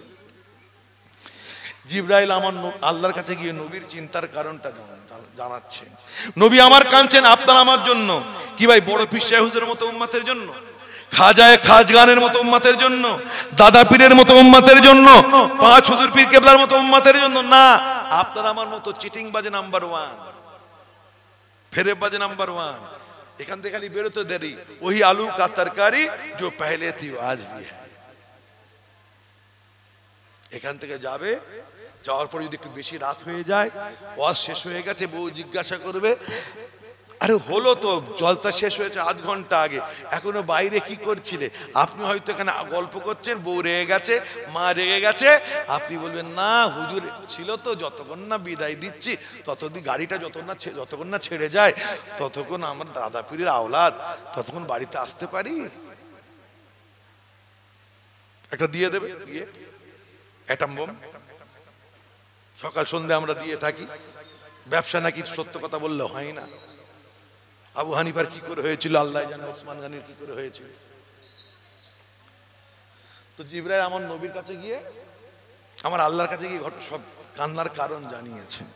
জিবরাইল আমার আল্লাহর কাছে গিয়ে নবীর চিন্তার কারণটা জানাচ্ছেন। নবী আমার কাঁদছেন আপনার আমার জন্য। কি ভাই, বড় পীর সাহেব হুজুরের মতো উম্মতের জন্য, খাজায়ে খাজগানের মতো উম্মতের জন্য, দাদা পীরের মতো উম্মতের জন্য, 5 হুজুর পীর কেবলার মতো উম্মতের জন্য না, আপনার আমার মতো চিটিং বাজে নাম্বার 1, ফেরেব বাজে নাম্বার 1। এখান থেকে খালি বেরোতে দেরি। ওই আলু কা তরকারি जो पहले थी आज भी है। এখান থেকে যাবে, যাওয়ার পর যদি একটু বেশি রাত হয়ে যায়, ওয়াজ শেষ হয়ে গেছে, বউ জিজ্ঞাসা করবে আরে হলো তো, জলসা শেষ হয়েছে 1/2 ঘন্টা আগে, এখনো বাইরে কি করছিলে? আপনি হয়তো এখানে গল্প করছেন, বউ রেগে গেছে, মা রেগে গেছে, আপনি বলবেন না হুজুর ছিল তো, যতক্ষণ না বিদায় দিচ্ছি ততদিন গাড়িটা যতক্ষণ না ছেড়ে যায় ততক্ষণ আমার দাদা পীরের আওলাদ, ততক্ষণ বাড়িতে আসতে পারি। একটা দিয়ে দেবে, দিয়ে অ্যাটম বোম সকাল সন্ধ্যা আমরা দিয়ে থাকি। ব্যবসা নাকি সত্য কথা বললে হয় না। আবু হানিফার কি করে হয়েছিল আল্লাহ জানে, ওসমান গনির কি করে হয়েছিল। তো জিবরাইল আমার নবীর কাছে গিয়ে, আমার আল্লাহর কাছে গিয়ে সব কান্নার কারণ জানিয়েছেন।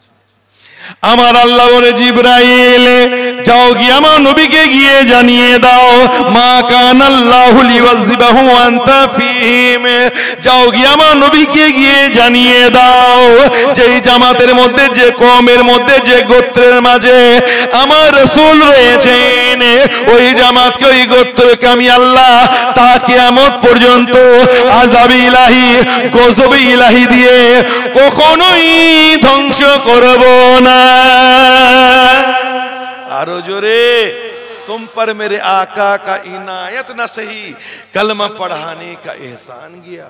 আমার আল্লাহ বলে জিবরাইল যাও গিয়ে আমার নবীকে গিয়ে জানিয়ে দাও, মা কান আল্লাহু লিওয়াযিবাহু আনতা ফীহিম, যাও গিয়ে আমার নবীকে গিয়ে জানিয়ে দাও যেই জামাতের মধ্যে, যে কওমের মধ্যে, যে গোত্রের মাঝে আমার রাসূল রয়েছেন, ওই জামাতকে, ওই গোত্রকে আমি আল্লাহ তা কিয়ামত পর্যন্ত আযাব ইলাহি, গজব ইলাহি দিয়ে কখনোই ধ্বংস করব না। আরো জোরে, तुम पर मेरे आका का इनायत न सही, कलमा पढ़ाने का एहसान किया।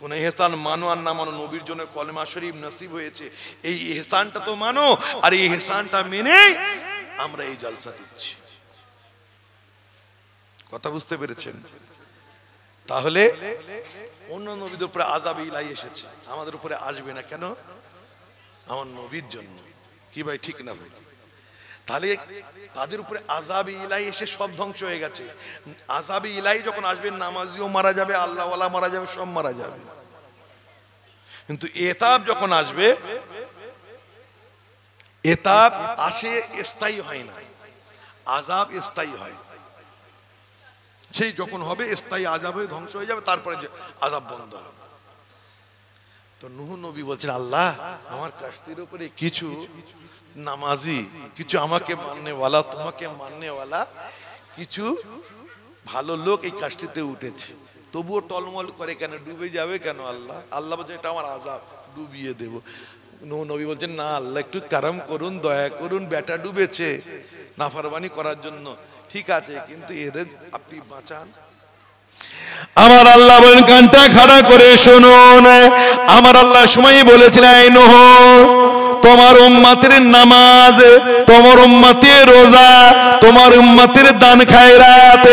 কোন এহসান মানো আর না মানো, নবীর জন্য কলেমা শরীফ নসিব হয়েছে, এই এহসানটা তো মানো, আর এই এহসানটা মেনে আমরা এই জলসা দিচ্ছি। কথা বুঝতে পেরেছেন? তাহলে অন্য নবীদের উপরে আযাব ইলাহি এসেছে, আমাদের উপরে আসবে না কেন? আমার নবীর জন্য। কি ভাই, ঠিক না ভাই? তাহলে তাদের উপরে আযাবে ইলাহি এসে সব ধ্বংস হয়ে গেছে। আযাবে ইলাহি যখন আসবে নামাজিও মারা যাবে, আল্লাহওয়ালা মারা যাবে, সব মারা যাবে। কিন্তু এতাব যখন আসবে, এতাব আসে স্থায়ী হয় না, আযাব স্থায়ী হয়। সেই যখন হবে স্থায়ী আযাব হয়ে ধ্বংস হয়ে যাবে, তারপরে আযাব বন্ধ হবে। তো নূহ নবী বলছেন, আল্লাহ আমার কাশতির উপরে কিছু নামাজি, কিছু আমাকে মাননেওয়ালা, তোমাকে মাননেওয়ালা কিছু ভালো লোক এই কাশতিতে উঠেছে, তবুও টলমল করে কেন, ডুবে যাবে কেন? আল্লাহ আল্লাহ বলছেন এটা আমার আযাব, ডুবিয়ে দেব। নূহ নবী বলছেন, না আল্লাহ একটু কারাম করুন, দয়া করুন, বেটা ডুবেছে নাফরমানি করার জন্য, ঠিক আছে, কিন্তু এদের আপনি বাঁচান। আমার আল্লাহ বলেন, কানটা খাড়া করে শুনুন, আমার আল্লাহ সময় বলেছেন, এই নূহ তোমার উম্মতের নামাজ, তোমার উম্মতের রোজা, তোমার উম্মতের দান খায়রাত,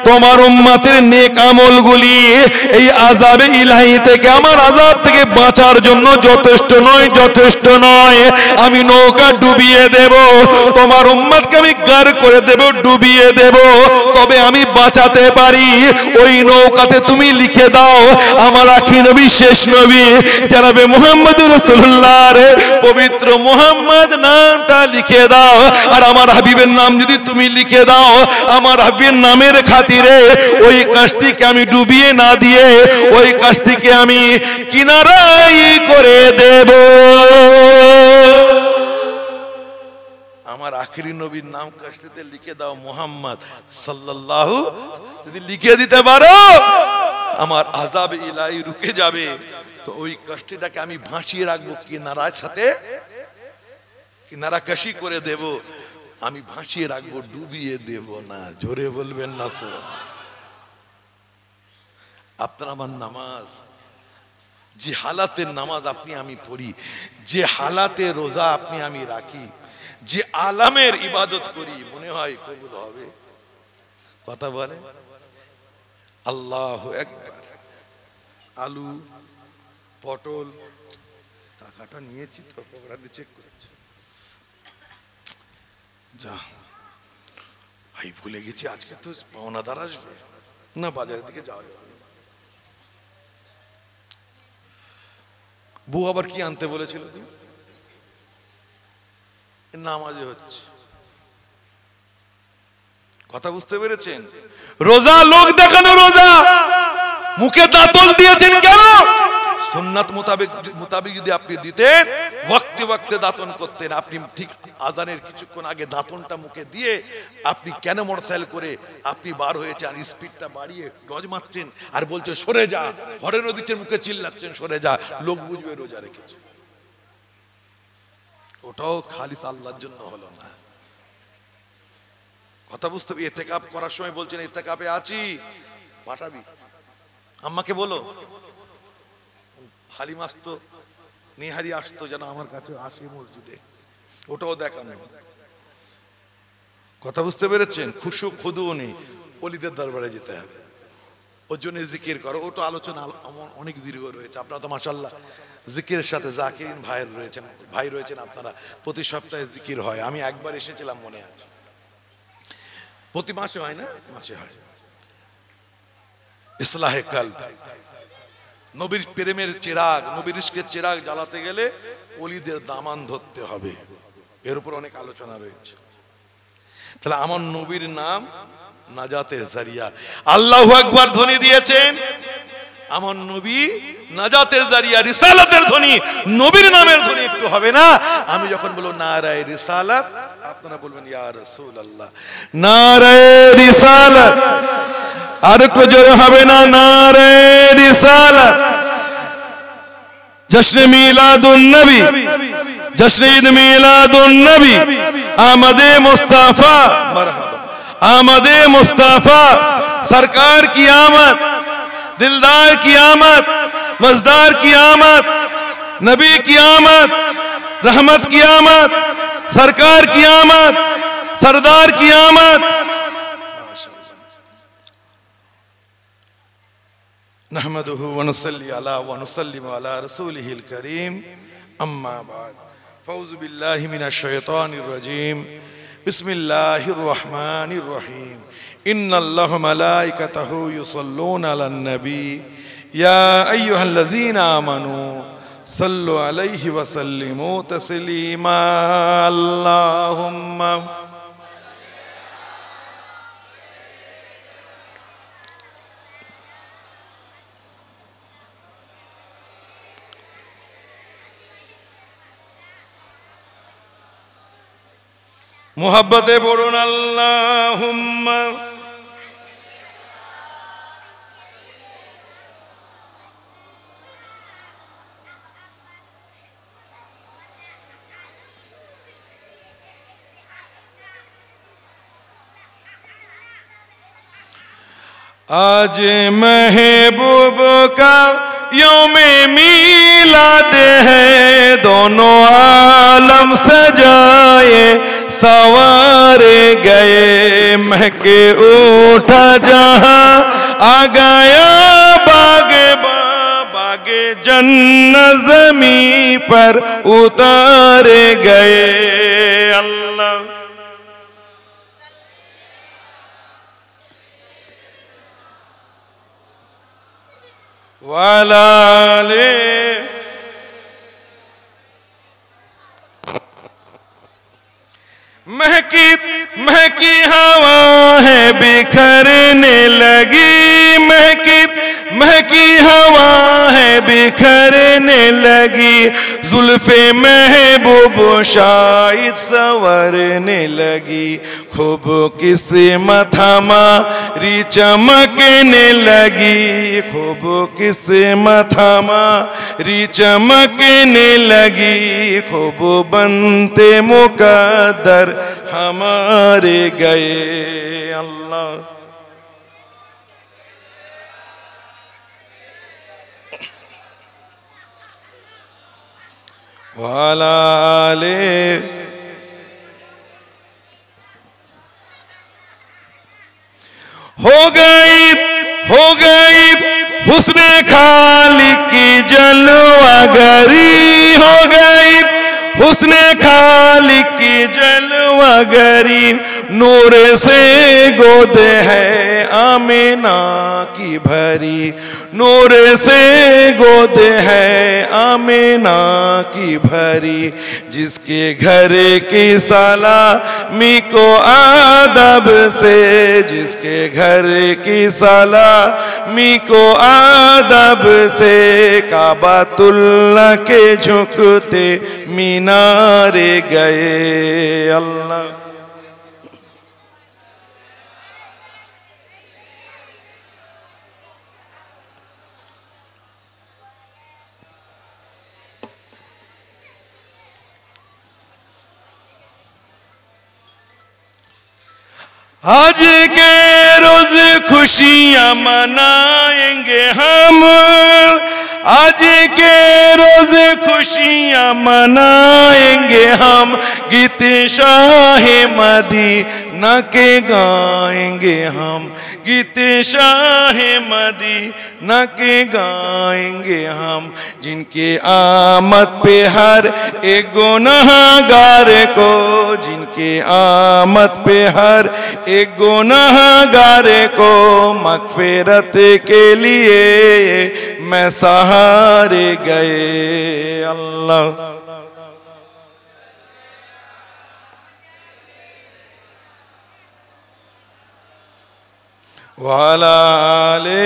তোমার উম্মতের নেক আমলগুলি এই আযাবে ইলাহি থেকে, আমার আযাব থেকে বাঁচার জন্য যথেষ্ট নয়, যথেষ্ট নয়। আমি নৌকা ডুবিয়ে দেব, তোমার উম্মতকে আমি গার করে দেব, ডুবিয়ে দেব, তবে আমি বাঁচাতে পারি। ওই নৌকাতে তুমি লিখে দাও আমার আখির নবী, শেষ নবী জনাবে মুহাম্মদুর রাসূলুল্লাহর পবিত্র মুহাম্মদ নামটা লিখে দাও। আর আমার হাবিবের নাম যদি তুমি লিখে দাও, আমার হাবিবের নামের খাতিরে ওই কাশতিকে আমি ডুবিয়ে না দিয়ে ওই কাশতিকে আমি কিনারাই করে দেব। আমার আখিরি নবীর নাম কাশতিতে লিখে দাও মুহাম্মদ সাল্লাল্লাহু, যদি লিখে দিতে পারো আমার আযাবে ইলাহি রুকে যাবে। তো ওই কাশতিটাকে আমি ভাসিয়ে রাখবো কিনারার সাথে, কিনারা কাশি করে দেব, আমি ভাসিয়ে রাখবো, ডুবিয়ে দেব না। জোরে বলবেন না স্যার? আপনার আমার নামাজ, যে হালাতের নামাজ আপনি আমি পড়ি, যে হালাতে রোজা আপনি আমি রাখি, যে আলামের ইবাদত করি, মনে হয় কবুল হবে? কথা বলে আল্লাহু আকবার। আলু, পটল, টাকাটা নিয়েছি তো, পকড়া দিয়ে চেক করেছি, যা ভাই ভুলে গেছি, আজকে তো পাওনাদার আসবে না, বাজারের দিকে যাওয়া যাবে। বউ আবার কি আনতে বলেছিল? তুমি নামাজে হচ্ছে, কথা বুঝতে পেরেছেন? রোজা লোক দেখানো রোজা, মুখে দাঁতল দিয়েছেন কেন? সুন্নাত মোতাবেক যদি আপনি দিতেন, ওয়াক্তে ওয়াক্তে দাঁতন করতেন, আপনি ঠিক আজানের কিছুক্ষণ আগে দাঁতনটা মুখে দিয়ে আপনি কেন মোটরসাইকেল করে আপনি বার হয়েছেন, আর স্পিডটা বাড়িয়ে গজ মারছেন আর বলছেন সরে যা, হরেনও দিচ্ছেন, মুখে চিল্লাচ্ছেন সরে যা, লোক বুঝবে রোজা রেখেছে। ওটাও খালিস আল্লাহর জন্য হলো না। কথা বুঝতে হবে? ইতিকাফ করার সময় বলছেন ইতিকাফে আছি, পাঠাবি আম্মাকে বলো, হালিম আসতো, নিহারি আসতো, যেন আমার কাছে আসে মসজিদে, ওটাও দেখানো। কথা বুঝতে পেরেছেন? খুশু খুদু নেই, ওলিদের দরবারে যেতে হবে, ওর জন্য জিকির করো। ওটা আলোচনা অনেক দীর্ঘ রয়েছে। আপনারা তো মাশাআল্লাহ জিকিরের সাথে জাকিরিন ভাই রয়েছেন আপনারা, প্রতি সপ্তাহে জিকির হয়। আমি একবার এসেছিলাম, মনে আছে, প্রতি মাসে হয় না, মাসে হয়। ইসলাহে কলব, নবীর প্রেমের চিরাগ, নবীর ইশকের চিরাগ জ্বালাতে গেলে ওলিদের দামান ধরতে হবে। এর উপর অনেক আলোচনা রয়েছে। তাহলে আমার নবীর নাম নাজাতের জারিয়া। আল্লাহু আকবার ধ্বনি দিয়েছেন, আমার নবী নাজাতের জারিয়া, রিসালাতের ধ্বনি, নবীর নামের ধ্বনি একটু হবে না? আমি যখন বলবো নারায়ে রিসালাত, আপনারা বলবেন ইয়া রাসূলুল্লাহ, নারায়ে রিসালাত। আর একটু জোরে হবে না? নারায়ে রিসালাত। জশ্ন মিলাদুন নবী, জশ্ন ঈদ মিলাদুন নবী, আমদে মুস্তাফা, মারহাবা, আমদে মুস্তাফা, सरकार की आमद, दिलदार की आमद, मजदार की आमद, नबी की आमद, रहमत की आमद, सरकार की आमद, सरदार की आमद। नहमदुहु व नसल्ली अला व नुसल्लिमु अला रसूलिहिल करीम, अम्मा बाद, फौज़ु बिल्लाहि मिनश शैतानिर रजीम, बिस्मिल्लाहिर रहमानिर रहीम। इन्नल्लाह मलाइकतहु युसल्लूना अलन नबी या अय्युहल्लज़ीना आमनू सल्लु अलैहि व सल्लिमू तस्लीमा। अल्लाहुम्मा मुहब्बते पढ़ुन अल्लाहुम्मा। आज महबूब का यौमे मीलाद है, दोनों आलम सजाए सवारे गए। महके उठा जहां आ गया बागे जन्नत ज़मीं पर उतारे गए। अल्लाह वाले महकी महकी हवा है बिखरने लगी, महकी हवा है बिखरने लगी। जुल्फे महबूब शायद संवरने लगी, खूब किस्मत हमारी चमकने लगी, खूब किस्मत हमारी चमकने लगी। खूब बनते मुकद्दर हमारे गए। अल्लाह वाले हो गई हुस्ने खालिक की जलवागरी, हो गई हुस्ने खालिक की जलवागरी। नूर से गोद है आमिना की भरी, नूर से गोद है आमिना की भरी। जिसके घर की सलामी को आदब से, जिसके घर की सलामी को आदब से। काबातुल्लाह के झुकते मीनारे गए। अल्लाह आज के रोज खुशियां मनाएंगे हम, आज के रोज खुशियां मनाएंगे हम। गीत शाह मदीना के गाएंगे हम, गीत शाह मदीना के गाएंगे हम। जिनके आमद पे हर एक गुनहगार को, जिनके आमद पे हर एक गुनहगार को मग़फ़िरत के लिए मैं सहारे गए। अल्लाह वाले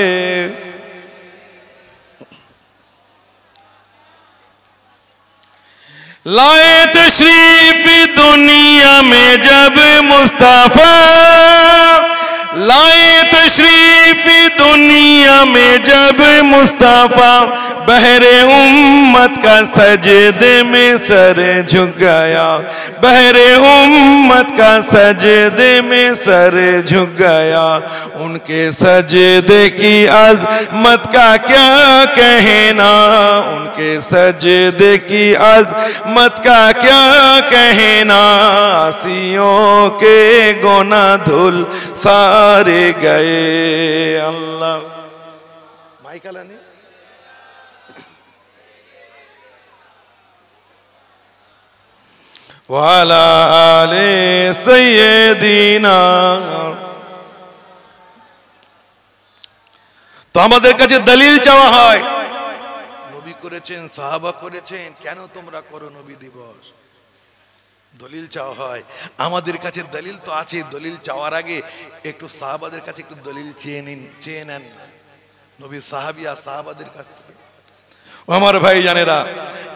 लाए तशरीफ दुनिया में जब मुस्तफा, लाए तशरीफ दुनिया में जब मुस्तफा। बहरे उम्मत का सजदे में सर झुक गया, बहरे उम्मत का सजदे में सर झुक गया। उनके सजदे की अज़मत का क्या कहना, उनके सजदे की अज़मत का क्या कहना। आसियों के गुनाह धुल सारे गए। अल्लाह माइकल ने ওয়ালা আলে সাইয়্যিদিনা। তো আমাদের কাছে দলিল চাওয়া হয়, নবী করেছেন, সাহাবা করেছেন, কেন তোমরা করো নবী দিবস? দলিল চাওয়া হয়। আমাদের কাছে দলিল তো আছে, দলিল চাওয়ার আগে একটু সাহাবাদের কাছে একটু দলিল চেয়ে নেন না, নবী সাহাবিয়া সাহাবাদের কাছ থেকে। আমার ভাই জানেরা,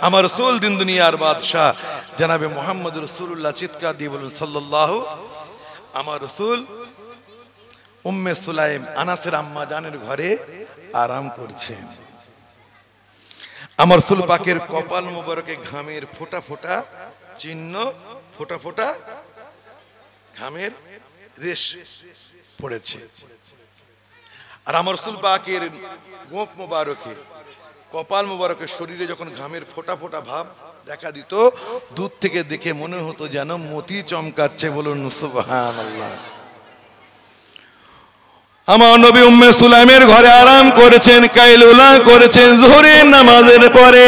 আমার রাসূল দিন দুনিয়ার বাদশাহ জনাবে মুহাম্মদ রাসূলুল্লাহ চিৎকার দিয়ে বলুন সাল্লাল্লাহু। আমার রাসূল উম্মে সুলাইম আনাসের আম্মা জানের ঘরে আরাম করছেন। আমার রাসূল পাকের কপাল মোবারকে ঘামের ফোঁটা ফোঁটা চিহ্ন, ফোঁটা ফোঁটা ঘামের রেশ পড়েছে। আর আমার রাসূল পাকের গোঁফ মোবারকে, কপাল মোবারকের শরীরে যখন ঘামের ফোঁটা ফোঁটা ভাব দেখা দিত, দূর থেকে দেখে মনে হতো যেন মতি চমকাচ্ছে। বলুন সুবহানাল্লাহ। আমার নবী উম্মে সুলাইমের ঘরে আরাম করেছেন, কাইলুলা করেছেন। যোহরের নামাজের পরে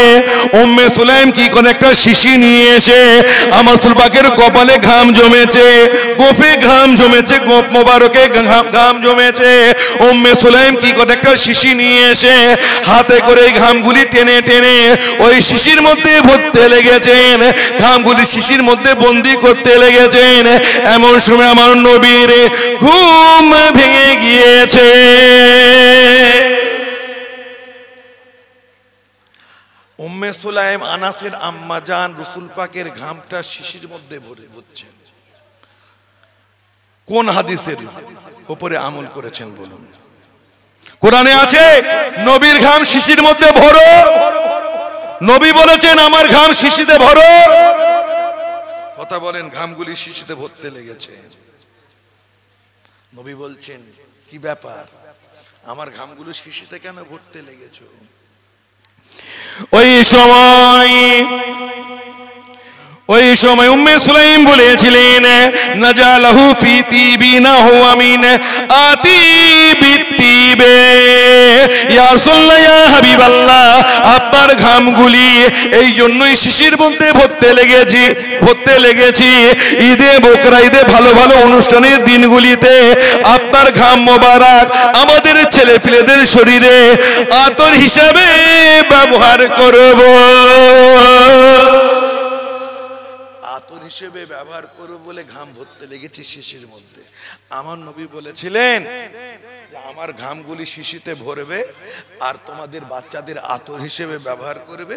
উম্মে সুলাইম কি করে একটা শিশি নিয়ে এসে আমার রাসূল পাকের কপালে ঘাম জমেছে, গোফে ঘাম জমেছে, গোফ মোবারকে ঘাম জমেছে। উম্মে সুলাইম কি করে একটা শিশি নিয়ে এসে হাতে করে ঘামগুলি টেনে টেনে ওই শিশির মধ্যে ভরতে লেগেছেন, ঘামগুলি শিশির মধ্যে বন্দি করতে লেগেছেন। এমন সময় আমার নবীর ঘুম ভেঙে গিয়ে উম্মে সুলাইম আনাসের আম্মা জান রাসূল পাকের ঘামটা শিশির মধ্যে ভরছেন। কোন হাদিসের উপরে আমল করেছেন বলুন? কোরআনে আছে নবীর ঘাম শিশির মধ্যে ভরো, নবী বলেছেন আমার ঘাম শিশিতে ভরো। কথা বলেন, ঘামগুলি শিশিতে ভরতে লেগেছে। নবী বলছেন কি ব্যাপার, আমার ঘামগুলো শিশিতে কেন ভরতে লেগেছো? ওই সময় উম্মে সুলাইম বলেছিলেন নাজালাহু ফি তিবিনা হুয়া মিন আতিবিতিবে। ইয়া রাসূলুল্লাহ, ইয়া হাবিবাল্লাহ, আপনার ঘামগুলি এই জন্যই শিশির মধ্যে ভরতে লেগেছি। ঈদে বকরা, ঈদে ভালো ভালো অনুষ্ঠানের দিনগুলিতে আপনার ঘাম মোবারক আমাদের ছেলে পিলেদের শরীরে আতর হিসাবে ব্যবহার করব, আতর হিসেবে ব্যবহার করব বলে ঘাম ভরতে লেগেছি শিশির মধ্যে। আমার নবী বলেছিলেন যে আমার ঘামগুলি শিশিতে ভরবে আর তোমাদের বাচ্চাদের আতর হিসেবে ব্যবহার করবে।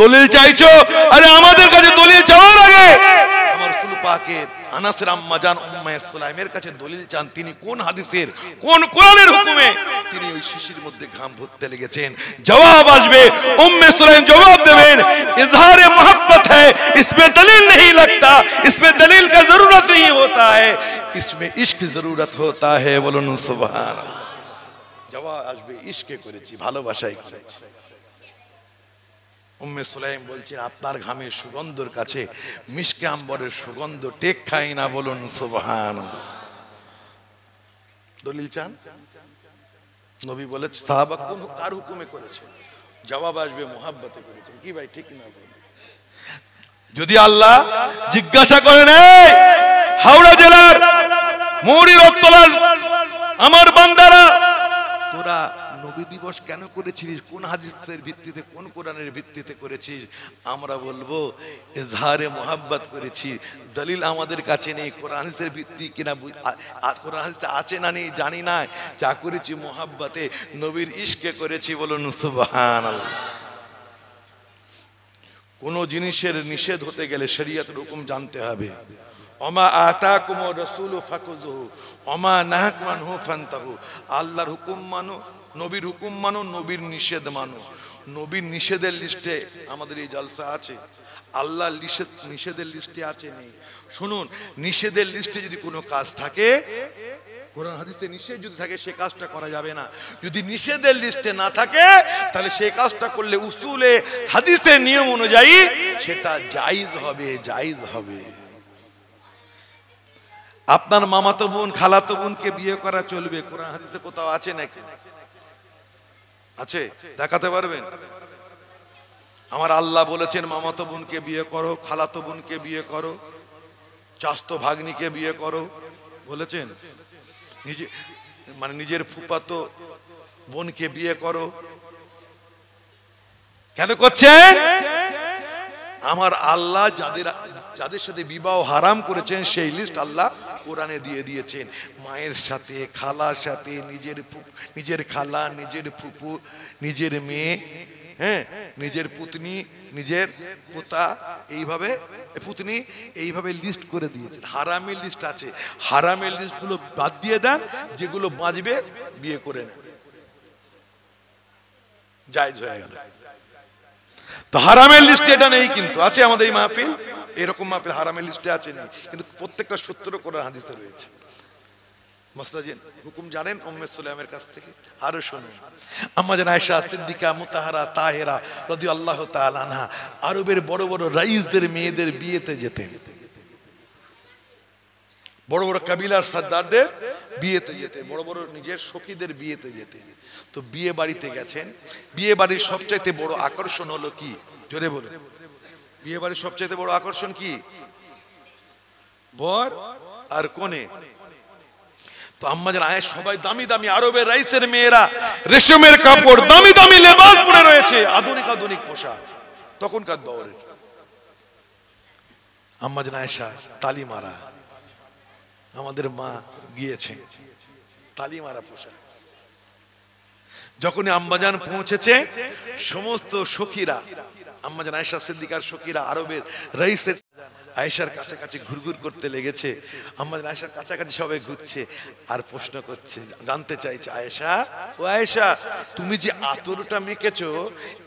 দলিল চাইছো? আরে আমাদের কাছে দলিল চাওয়ার আগে আমার রাসূল পাকের আনাসের আম্মা জান উম্মে সুলাইমের কাছে দলিল চান, তিনি কোন হাদিসের, কোন কোরআনের হুকুমে তিনি ওই শিশির মধ্যে ঘাম ভরতে লেগেছেন। জবাব আসবে, উম্মে সুলাইম জবাব দেবেন ইজহারে मोहब्बत है, इसमें दलील नहीं लगता, इसमें दलील का जरूरत नहीं होता है, इसमें इश्क जरूरत होता है। বলুন সুবহানাল্লাহ। জবাব আসবে ইশকে করেছি, ভালোবাসায় করেছি। উম্মে সুলাইম বলছেন আপনার ঘামের সুগন্ধের কাছে মিশকে আম্বরের সুগন্ধ টেক খাই না। বলুন সুবহানাল্লাহ। দলিল চান? নবী বলে সাহাবা কোন কার হুকুমে করেছে? জবাব আসবে মুহাব্বতে করেছেন। কি ভাই ঠিক না? যদি আল্লাহ জিজ্ঞাসা করেন হাওড়া জেলার মৌরি রক্তলাল আমার বান্দারা, তোরা নবী দিবস কেন করেছিস, কোন হাদিসের ভিত্তিতে, কোন কোরআনের ভিত্তিতে করেছিস? আমরা বলবো ইজহারে মুহাব্বত করেছি। দলিল আমাদের কাছে নেই, কোরআন হাদিসের ভিত্তি কিনা কোরআন হাদিসে আছে না নেই জানি না, যা করেছি মুহাব্বতে নবীর ইশকে করেছি। বলুন সুবহানাল্লাহ। কোন জিনিসের নিষেধ হতে গেলে শরীয়তের হুকুম জানতে হবে। ওমা আতাকুমুর রাসূলু ফাকুযুহু ওমা নাহাকুম আনহু ফান্তাহু। আল্লাহর হুকুম মানো, নবীর হুকুম মানো, নবীর নিষেধ মানো। নবীর নিষেধের লিস্টে আমাদের এই জলসা আছে, আল্লাহর নিষেধের লিস্টে আছে নেই? শুনুন, নিষেধের লিস্টে যদি কোনো কাজ থাকে, কোরআন হাদিসে নিষেধ যদি থাকে, সে কাজটা করা যাবে না। যদি নিষেধের লিস্টে না থাকে তাহলে সেই কাজটা করলে উসুলে হাদিসের নিয়ম অনুযায়ী সেটা জায়েজ হবে, জায়েজ হবে। আপনার মামাতো বোন, খালাতো বোনকে বিয়ে করা চলবে, কোরআন হাদিসে কোথাও আছে নাকি? আছে? দেখাতে পারবেন? আমার আল্লাহ বলেছেন মামাতো বোনকে বিয়ে করো, খালাতো বোনকে বিয়ে করো, চাস্তো ভাগ্নিকে বিয়ে করো বলেছেন, নিজের ফুফাতো বোনকে বিয়ে করো। কেন করছেন? আমার আল্লাহ যাদের সাথে বিবাহ হারাম করেছেন সেই লিস্ট আল্লাহ কোরআনে দিয়ে দিয়েছেন। মায়ের সাথে, খালার সাথে, নিজের খালা, নিজের ফুফু, নিজের মেয়ে, হ্যাঁ, নিজের পুতনি, নিজের পোতা, এইভাবে পুতনি, এইভাবে লিস্ট করে দিয়েছেন। হারামের লিস্ট আছে, হারামের লিস্টগুলো বাদ দিয়ে দেন, যেগুলো বাঁচবে বিয়ে করে নেন, জায়েজ হয়ে গেল। তো হারামের লিস্টে এটা নেই, কিন্তু আছে আমাদের এই মাহফিল, এরকম মাহফিল হারামের লিস্টে আছে নেই, কিন্তু প্রত্যেকটা সূত্র করে হাদিসে রয়েছে। মুস্তাজিন হুকুম জানেন উম্মে সুলাইমের কাছ থেকে? আরো শুনুন, আম্মা জান আয়েশা সিদ্দিকা মুতাহারা তাহেরা রাদিয়াল্লাহু তাআলা আনহা আরবের বড় বড় রাইসদের মেয়েদের বিয়েতে যেতেন, বড় বড় কাবিলার সর্দারদের বিয়েতে যেতেন, বড় বড় নিজের সখীদের বিয়েতে যেতেন। তো বিয়ে বাড়িতে গেছেন, বিয়ে বাড়ির সবচাইতে বড় আকর্ষণ হলো কি? জোরে বলুন, বিয়ে বাড়ির সবচাইতে বড় আকর্ষণ কি? বর আর কনে। তো আম্মা জান আয়েশা সবাই দামি দামি আরবের রাইসের মেয়েরা রেশমের কাপড়, দামি দামি লেবাস পরে রয়েছে, আধুনিক আধুনিক পোশাক তখনকার দৌড়ের। আম্মা জান আয়েশা তালি মারা, আমাদের মা গিয়েছে তালি মারা পোশাক। যখনই আম্মাজান পৌঁছেছে সমস্ত সখীরা, আম্মাজান আয়েশা সিদ্দিকার সখীরা আরবের রাইসের আয়েশার কাছাকাছি ঘুরঘুর করতে লেগেছে। আম্মাজান আয়েশার কাছাকাছি সবাই ঘুরছে আর প্রশ্ন করছে, জানতে চাইছে, আয়েশা ও আয়েশা, তুমি যে আতরটা মেখেছো,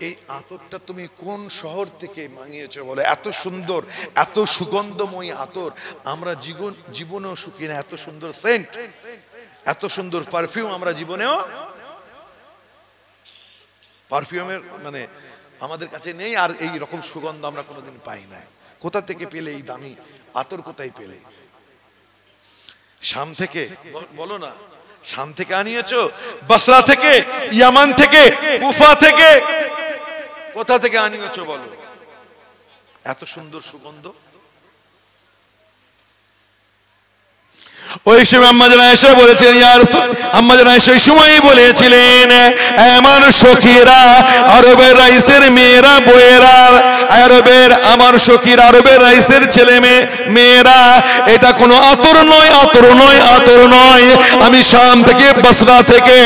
এই আতরটা তুমি কোন শহর থেকে মাঙিয়েছো বলো? এত সুন্দর, এত সুগন্ধময়ী আতর আমরা জীবনেও শুকি না, এত সুন্দর সেন্ট, এত সুন্দর পারফিউম আমরা জীবনেও, পারফিউমের আমাদের কাছে নেই, আর এই রকম সুগন্ধ আমরা কোনোদিন পাই না। কোথা থেকে পেলে এই দামি আতর? কোথায় পেলে? শাম থেকে? বলো না, শাম থেকে আনিয়েছো? বসরা থেকে? ইয়ামান থেকে? কুফা থেকে? কোথা থেকে আনিয়েছো বলো? এত সুন্দর সুগন্ধ। ওই সময় আম্মা জান আয়েশা বলেছিলেন, ইয়া রাসূল, আম্মা জান আয়েশা ওই সময়ই বলেছিলেন, আমার সখীরা, আরবের রাইসের মেয়েরা, বউয়েরা, আরবের আমার সখীরা, আরবের রাইসের ছেলে মেয়েরা, এটা কোনো আতর নয়, আতর নয়, আতর নয়। আমি শাম থেকে, বসরা থেকে,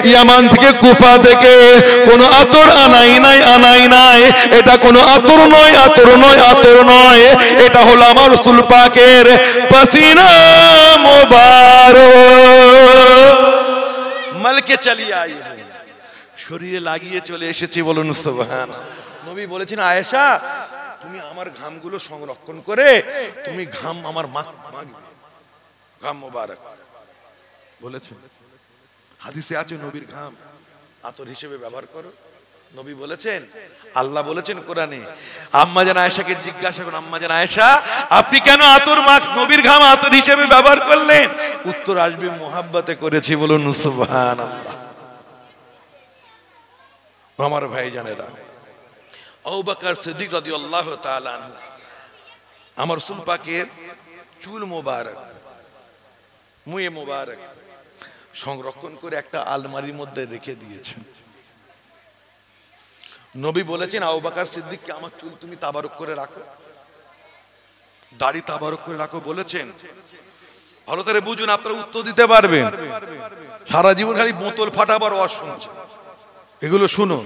ইয়ামান থেকে, কুফা থেকে কোনো আতর আনাই নাই, আনাই নাই। এটা কোনো আতর নয়, আতর নয়, আতর নয়। এটা হলো আমার রাসূল পাকের পাসিনা মালকে চালিয়ে আই, শরীরে লাগিয়ে চলে এসেছি, বলুন সুবহানাল্লাহ। নবী বলেছেন, আয়েশা তুমি আমার ঘামগুলো সংরক্ষণ করে তুমি ঘাম আমার মাখবে, ঘাম মোবারক বলেছেন, হাদিসে আছে নবীর ঘাম আতর হিসেবে ব্যবহার করো। নবী বলেছেন, আল্লাহ বলেছেন কোরআনে। আম্মা জান আয়েশাকে জিজ্ঞাসা করুন, আম্মা জান আয়েশা আপনি কেন আতর নবীর ঘাম আতর হিসেবে ব্যবহার করলেন? উত্তর আসবে, মুহাব্বতে করেছি, বলুন সুবহানাল্লাহ। আমার ভাইজানেরা, আবু বকর সিদ্দিক রাদিয়াল্লাহু তাআলা আনহু আমার রাসূল পাকের চুল মোবারক, মুয়ে মোবারক সংরক্ষণ করে একটা আলমারির মধ্যে রেখে দিয়েছেন। নবী বলেছেন, আবু বকর সিদ্দিককে আমার চুল তুমি তাবারক করে রাখো, দাড়ি তাবারক করে রাখো বলেছেন। ভালো করে বুঝুন, আপনারা উত্তর দিতে পারবেন। সারা জীবন খালি বোতল ফাটাবার ওয়াজ শুনছেন, এগুলো শুনুন।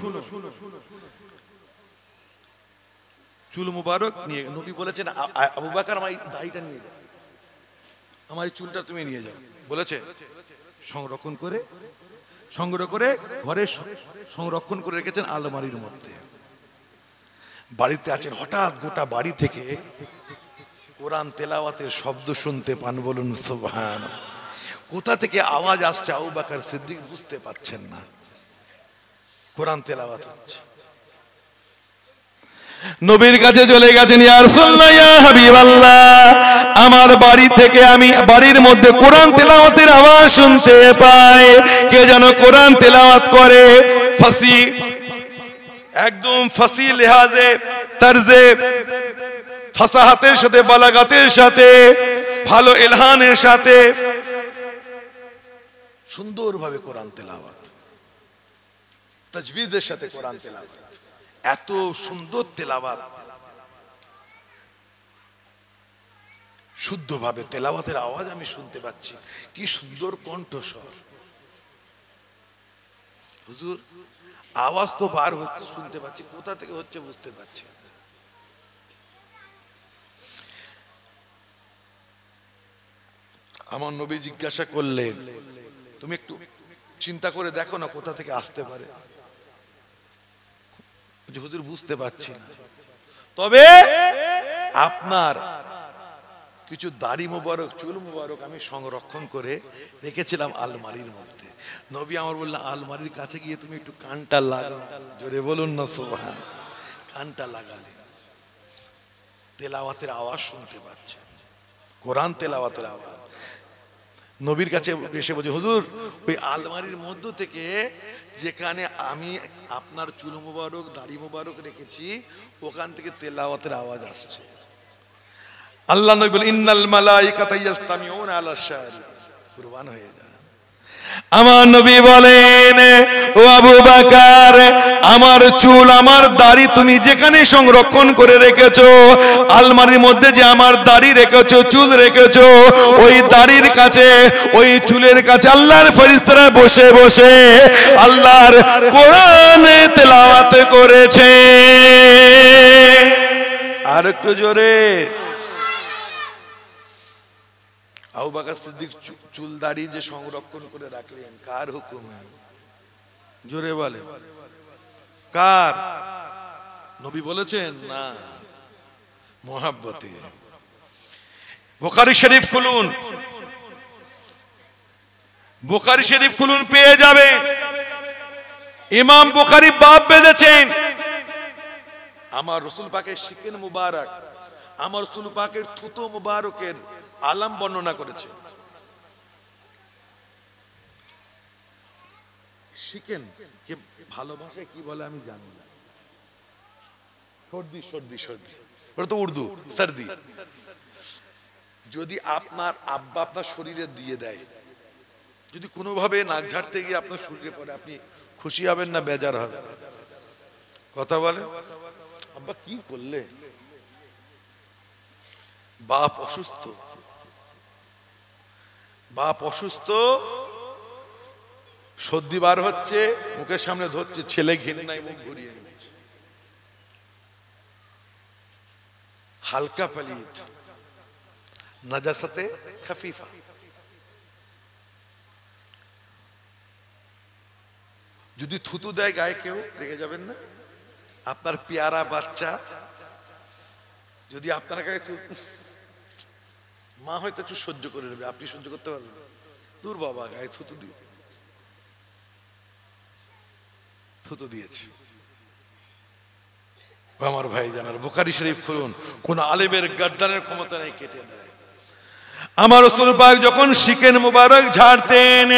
চুল মুবারক নিয়ে নবী বলেছেন, আবু বকর আমার এই দাড়িটা নিয়ে যাও, আমার এই চুলটা তুমি নিয়ে যাও বলেছে। সংরক্ষণ করে সংগ্রহ করে ঘরে সংরক্ষণ করে রেখেছেন আলমারির মধ্যে। বাড়িতে আছেন, হঠাৎ গোটা বাড়ি থেকে কোরআন তেলাওয়াতের শব্দ শুনতে পান, বলুন সুবহানাল্লাহ। কোথা থেকে আওয়াজ আসছে আবু বকর সিদ্দিক বুঝতে পারছেন না, কোরআন তেলাওয়াত হচ্ছে। নবীর কাছে চলে গেছেন, ইয়া রাসূলুল্লাহ, ইয়া হাবিবাল্লাহ, আমার বাড়ি থেকে আমি বাড়ির মধ্যে কোরআন তেলাওয়াতের আওয়াজ শুনতে পাই, কে যেন কোরআন তেলাওয়াত করে। ফাসি একদম ফাসি লেহাজে তারজে ফাসাহাতের সাথে বালাগাতের সাথে ভালো ইলহানের সাথে সুন্দরভাবে কোরআন তেলাওয়াত, তাজবিদের সাথে কোরআন তেলাওয়াত, এত সুন্দর তেলাওয়াত, শুদ্ধভাবে তেলাওয়াতের আওয়াজ আমি শুনতে পাচ্ছি, কি সুন্দর কণ্ঠস্বর। হুজুর আওয়াজ তো বার হচ্ছে, শুনতে পাচ্ছি, কোথা থেকে হচ্ছে বুঝতে পারছি। আমার নবী জিজ্ঞাসা করলেন, তুমি একটু চিন্তা করে দেখো না কোথা থেকে আসতে পারে। হুজুর বুঝতে পারছি না, তবে আপনার কিছু দাড়ি মোবারক, চুল মোবারক আমি সংরক্ষণ করে রেখেছিলাম আলমারির মধ্যে। নবী আমার বললেন, আলমারির কাছে গিয়ে তুমি একটু কানটা লাগাও। জোরে বলুন না সুবহান। কানটা লাগালে তেলাওয়াতের আওয়াজ শুনতে পাচ্ছে, কোরআন তেলাওয়াতের আওয়াজ। নবীর কাছে এসে বলছে, হুজুর ওই আলমারির মধ্য থেকে যেখানে আমি আপনার চুল মোবারক, দাড়ি মোবারক রেখেছি, ওখান থেকে তেলাওয়াতের আওয়াজ আসছে। আল্লাহ নবী বলেন, ইন্নাল মালাইকাতা ইয়াসতামিউনা আলা শারি। কুরবান হয়ে যায়। আমার নবী বলেন, ও আবু বকর, আমার চুল আমার দাড়ি তুমি যেখানে সংরক্ষণ করে রেখেছো, আলমারির মধ্যে যে আমার দাড়ি রেখেছো, চুল রেখেছো, ওই দাড়ির কাছে, ওই চুলের কাছে আল্লাহর ফেরেশতারা বসে বসে আল্লাহর কোরআন তেলাওয়াত করেছে। আর একটু জোরে। আবু বকর সিদ্দিক চুল দাড়ি যে সংরক্ষণ করে রাখলেন, কার হুকুমে? জোরে বলে, কার? নবী বলেছেন না, মোহাব্বতে। বুখারী শরীফ খুলুন, বুখারী শরীফ খুলুন, পেয়ে যাবে। ইমাম বুখারী বাব বেঁধেছেন, আমার রাসূল পাকের শিকেন মুবারক, আমার রাসূল পাকের থুতু মুবারকের আলাম বর্ণনা করেছে। শিকেন কে ভালোবাসায় কি বলে আমি জানি না। সর্দি সর্দি সর্দি, ওটা তো উর্দু, সর্দি। যদি আপনার আব্বা আপনার শরীরে দিয়ে দেয়, যদি কোনোভাবে নাক ঝাড়তে গিয়ে আপনার শরীরে পড়ে, আপনি খুশি হবেন না বেজার হবেন? কথা বলে, আব্বা কি করলে? বাপ অসুস্থ, বাপ অসুস্থ, সর্দি বার হচ্ছে, মুখের সামনে ধরছে, ছেলে ঘৃণায় মুখ ঘুরিয়ে নিচ্ছে, হালকা পালিত, নাজাসাতে খাফিফা। যদি থুতু দেয় গায়ে, কেউ রেগে যাবেন না? আপনার পেয়ারা বাচ্চা যদি আপনার গায়ে, মা হয়তো একটু সহ্য করে নেবে, আপনি সহ্য করতে পারবেন? দূর বাবা, গায়ে থুতু দিয়ে, থুতু দিয়েছে। আমার ভাই জানার, বুখারী শরীফ খুলুন, কোন আলেমের গর্দানের ক্ষমতা নেই কেটে দেয়। আমার রাসূল পাক যখন শিকেন মুবারক ঝাড়তেন,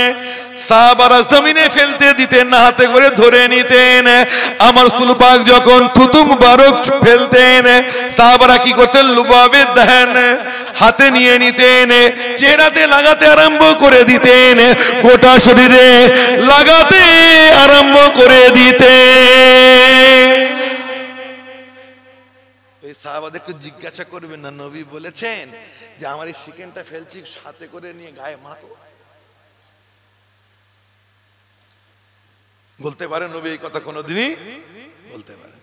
সাহাবারা জমিনে ফেলতে দিতেন না, হাতে করে ধরে নিতেন। আমার রাসূল পাক যখন থুতু মুবারক ফেলতেন, সাহাবারা কি করতেন? লুবাবে দেন, হাতে নিয়ে নিতেন, চেহারাতে লাগাতে আরম্ভ করে দিতেন, গোটা শরীরে লাগাতে আরম্ভ করে দিতেন। সাহাবাদেরকে জিজ্ঞাসা করবেন না, নবী বলেছেন যে আমার এই শিকেনটা ফেলছি, সাথে করে নিয়ে গায়ে মাখো? বলতে পারেন নবী এই কথা কোনোদিনই? বলতে পারেন,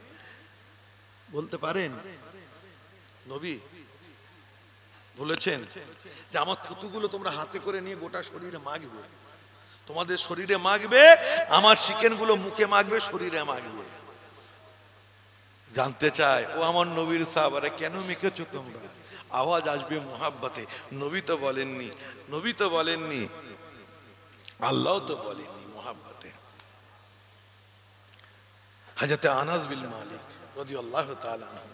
বলতে পারেন নবী বলেছেন যে আমার থুতুগুলো তোমরা হাতে করে নিয়ে গোটা শরীরে মাখবে, তোমাদের শরীরে মাখবে, আমার শিকেনগুলো মুখে মাখবে, শরীরে মাখবে। জানতে চায়, ও আমার নবীর সাহাবারা, কেন মেখেছো তোমরা? আওয়াজ আসবে মোহাব্বতে। নবী তো বলেননি, নবী তো বলেননি, আল্লাহ তো বলেননি, মোহাব্বতে। হযরত আনাস বিন মালিক রাদিয়াল্লাহু তাআলা আনহু,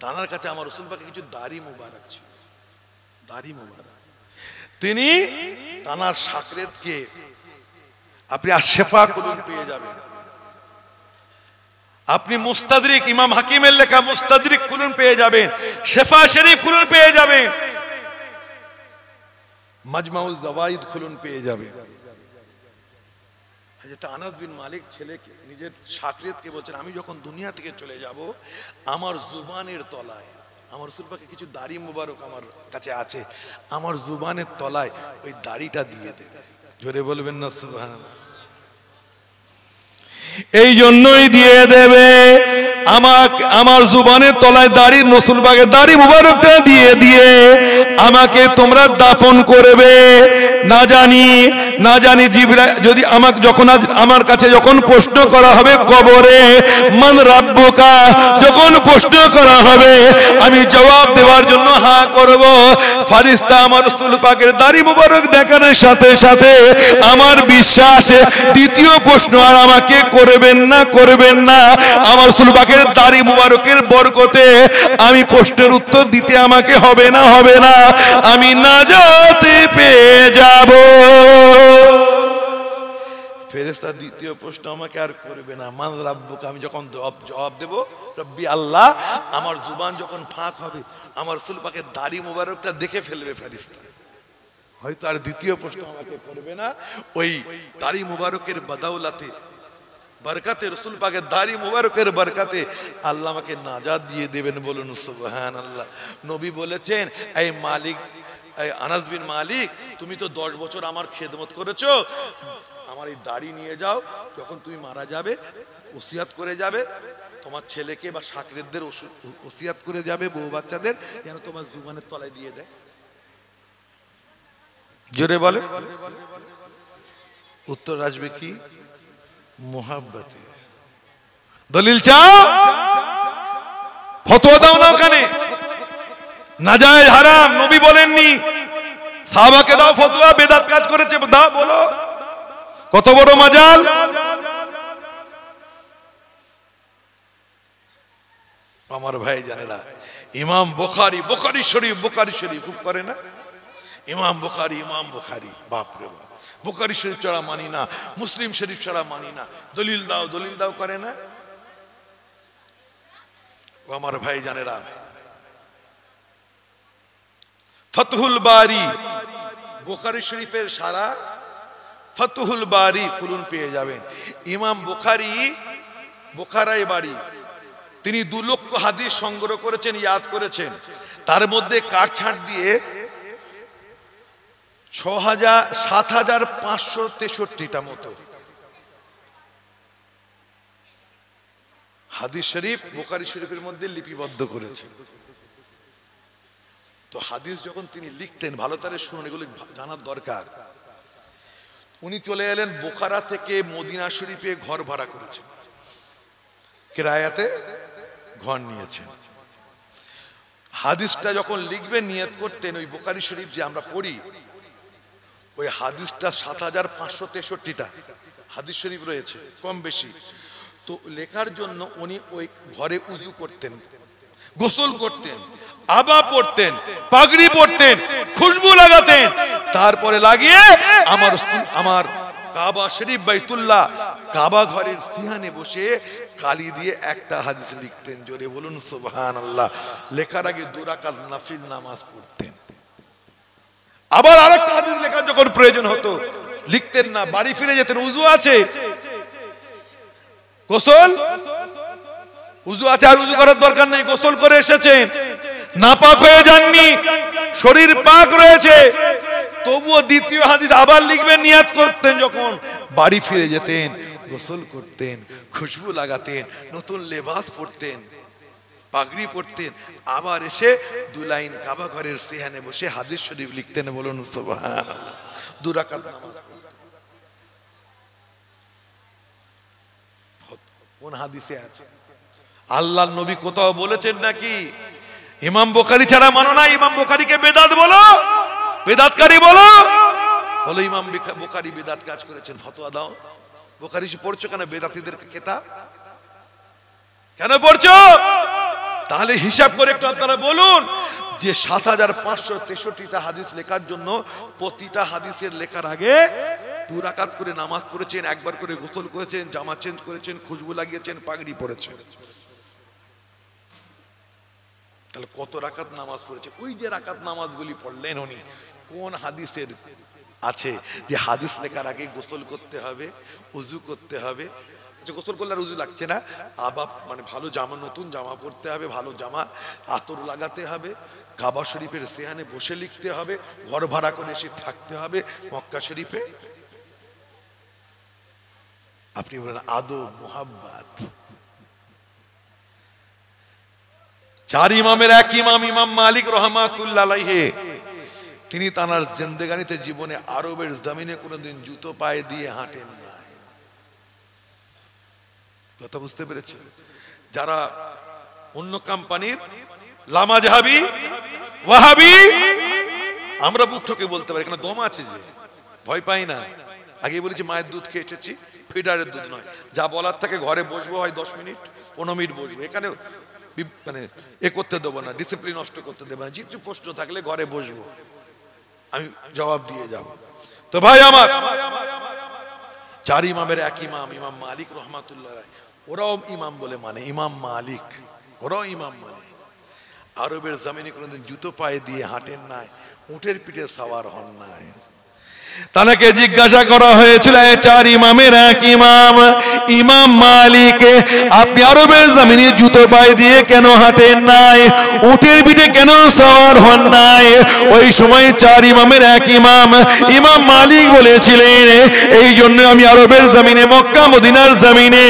তানার কাছে আমার রাসূল পাকের কিছু দাড়ি মুবারক ছিল, দাড়ি মুবারক। তিনি তানার সাকরেতকে আপনি আশফা খুলুন, পেয়ে যাবেন। আপনি মুস্তাদরিক ইমাম হাকিমের লেখা মুস্তাদরিক খুলুন পেয়ে যাবেন, শেফা শরীফ খুলুন পেয়ে যাবেন, মাজমাউল জাওয়াইদ খুলুন পেয়ে যাবেন। হযরত আনাস বিন মালিক ছেলেকে নিজের শাকরিয়তকে বলছেন, আমি যখন দুনিয়া থেকে চলে যাব আমার জুবানের তলায়, আমার রাসূল পাকের কিছু দাড়ি মুবারক আমার কাছে আছে, আমার জুবানের তলায় ওই দাড়িটা দিয়ে দেবে। জোরে বলবেন না সুবহানাল্লাহ। এই জন্যই দিয়ে দেবে, আমার জুবানের তলায় দাড়ি, রাসূল পাকের দাড়ি মুবারকটা দিয়ে দিয়ে আমাকে তোমরা দাফন করবে। না জানি জিবরাইল যদি আমাকে যখন আমার কাছে যখন প্রশ্ন করা হবে কবরে, মান রাব্বুকা যখন প্রশ্ন করা হবে, আমি জবাব দেওয়ার জন্য হা করব। ফেরেশতা আমার রাসূল পাকের দাড়ি মুবারক দেখানোর সাথে সাথে আমার বিশ্বাস দ্বিতীয় প্রশ্ন আর আমাকে করবেন না। আমার রাসূল পাকের দাড়ি মুবারকের বরকতে আমি প্রশ্নের উত্তর দিতে আমাকে হবে না, আমি নাজাত পেয়ে যাব। ফেরেশতা দ্বিতীয় প্রশ্ন আমাকে আর করবে না, মান রাব্বুকা। আমি যখন জবাব দেব রব্বি আল্লাহ, আমার জুবান যখন ফাঁক হবে আমার রাসূল পাকের দাড়ি মুবারকটা দেখে ফেলবে ফেরেশতা, হয়তো আর দ্বিতীয় প্রশ্ন আমাকে করবে না। ওই দাড়ি মুবারকের বদৌলতে, বরকতে রাসূল পাকের দাড়ি মুবারকের বরকতে আল্লাহ আমাকে নাজাত দিয়ে দেবেন। বলুন সুবহানাল্লাহ। নবী বলেছেন, এই মালিক, এই আনাস বিন মালিক, তুমি তো 10 বছর আমার খেদমত করেছো, আমার এই দাড়ি নিয়ে যাও, যখন তুমি মারা যাবে ওসিয়াত করে যাবে তোমার ছেলেকে বা শাকরেদদের ওসিয়াত করে যাবে, বউ বাচ্চাদের, যেন তোমার জুবানের তলায় দিয়ে দেয়। জোরে বলে। উত্তর আসবে কি? মুহাব্বতে। দলিল চাও, ফতোয়া দাও না ওখানে। নাজায়েজ হারাম নবী বলেননি, সাহাবাকে দাও ফতোয়া, বেদাত কাজ করেছে দাও, বলো কত বড় মাজাল। আমার ভাই জানেরা, ইমাম বুখারী শরীফ খুব করে না, ইমাম বুখারী বাপ রে বাপ, বুখারী শরীফ ছাড়া মানি না, মুসলিম শরীফ ছাড়া মানি না, দলিল দাও করে না। ও আমার ভাই জানেরা, ফতহুল বারি বুখারী শরীফের সারা ফতহুল বারি খুলুন পেয়ে যাবেন। ইমাম বুখারায় বাড়ি, তিনি 2 লক্ষ হাদিস সংগ্রহ করেছেন, ইয়াদ করেছেন। তার মধ্যে কাটছাঁট দিয়ে 7563টা মতো হাদিস শরীফ বুখারী শরীফের মধ্যে লিপিবদ্ধ করেছেন। তো হাদিস যখন তিনি লিখতেন, ভালো তারে শুনুন, এগুলো জানার দরকার। উনি চলে এলেন বোখারা থেকে মদিনা শরীফে ঘর ভাড়া করেছেন, কিরায়াতে ঘর নিয়েছেন। হাদিসটা যখন লিখবেন নিয়ত করতেন, ওই বুখারী শরীফ যে আমরা পড়ি, ওই হাদিসটা 7563টা হাদিস শরীফ রয়েছে কম বেশি। তো লেখার জন্য উনি ওই ঘরে উযু করতেন, গোসল করতেন, আবা পড়তেন, পাগড়ি পড়তেন, খুশবু লাগাতেন, তারপরে লাগিয়ে আমার কাবা শরীফ বাইতুল্লাহ কাবা ঘরের সিহানে বসে কালি দিয়ে একটা হাদিস লিখতেন। জোরে বলুন সুবহানাল্লাহ। লেখার আগে 2 রাকাত নাফিল নামাজ পড়তেন। আবার আরেকটা হাদিস লেখার যখন প্রয়োজন হতো লিখতেন না, বাড়ি ফিরে যেতেন, উযু আছে, গোসল, উযু আছে, আর উযু করার দরকার নেই, গোসল করে এসেছেন, নাপাক হয়ে যাননি, শরীর পাক রয়েছে, তবুও দ্বিতীয় হাদিস আবার লিখবেন, নিয়াত করতেন। যখন বাড়ি ফিরে যেতেন, গোসল করতেন, খুশবু লাগাতেন, নতুন লেবাস পরতেন, পাগড়ি পরতেন, আবার এসে 2 লাইন কাবা ঘরের সিহানে বসে হাদিস শরীফ লিখতেন। বলুন সুবহানাল্লাহ। 2 রাকাত নামাজ। কোন হাদিসে আছে? আল্লাহর নবী কোথাও বলেছেন নাকি ইমাম বুখারী ছাড়া মানো না, ইমাম বুখারীকে বেদাত বলো, বেদাতকারী বলো? বলো ইমাম বুখারী বেদাত কাজ করেছেন, ফতোয়া দাও। বুখারী পড়ছো কেন? বেদাতীদের কিতাব কেন পড়ছো? তাহলে হিসাব করে একটু আপনারা বলুন যে 7563টা হাদিস লেখার জন্য প্রতিটা হাদিসের লেখার আগে 2 রাকাত করে নামাজ পড়েছেন, একবার করে গোসল করেছেন, জামা চেঞ্জ করেছেন, খুশবু লাগিয়েছেন, পাগড়ি পরেছেন, তাহলে কত রাকাত নামাজ পড়েছে? ওই যে রাকাত নামাজগুলি পড়লেন উনি, কোন হাদিসের আছে যে হাদিস লেখার আগে গোসল করতে হবে, উজু করতে হবে? গোসল করলে আর উজু লাগছে না, আবার মানে ভালো জামা, নতুন জামা পরতে হবে, ভালো জামা, আতর লাগাতে হবে, কাবা শরীফের সেহানে বসে লিখতে হবে, ঘর ভাড়া করে এসে থাকতে হবে মক্কা শরীফে। আপনি বলেন আদব মোহাব্বত। 4 ইমামের এক ইমাম, ইমাম মালিক রহমাতুল্লাহ আলাইহি, তিনি তার জিন্দেগানিতে জীবনে আরবের জমিনে কোনোদিন জুতো পায়ে দিয়ে হাঁটেন না। কথা বুঝতে পেরেছেন? যারা অন্য কোম্পানির লামাজহাবি ওয়াহাবি, আমরা বুক ঠকে বলতে পারি, এখানে দম আছে, যে ভয় পাই না। আগে বলেছি মায়ের দুধ খেয়ে এসেছি, ফিডারের দুধ নয়। যা বলার থাকে ঘরে বসবো, হয় 10 মিনিট 15 মিনিট বসবো, এখানে মানে এ করতে দেবো না, ডিসিপ্লিন নষ্ট করতে দেবো না। কিছু প্রশ্ন থাকলে ঘরে বসবো, আমি জবাব দিয়ে যাব। তো ভাই আমার, 4 ইমামের এক ইমাম, ইমাম মালিক রহমাতুল্লাহ, ওরাও ইমাম বলে মানে, ইমাম মালিক ওরাও ইমাম মানে। আরবের জমিনে কোনোদিন জুতো পায়ে দিয়ে হাঁটেন নাই, উটের পিঠে সাওয়ার হন নাই। তাকে জিজ্ঞাসা করা হয়েছিল, 4 ইমামের এক ইমাম, ইমাম মালিক, আপনি আরবের জমিনে জুতো পায়ে দিয়ে কেন হাঁটেন নাই, উটের পিঠে কেন সওয়ার হন নাই? ওই সময় 4 ইমামের এক ইমাম, ইমাম মালিক বলেছিলেন, এই জন্য আমি আরবের জমিনে, মক্কা মদিনার জমিনে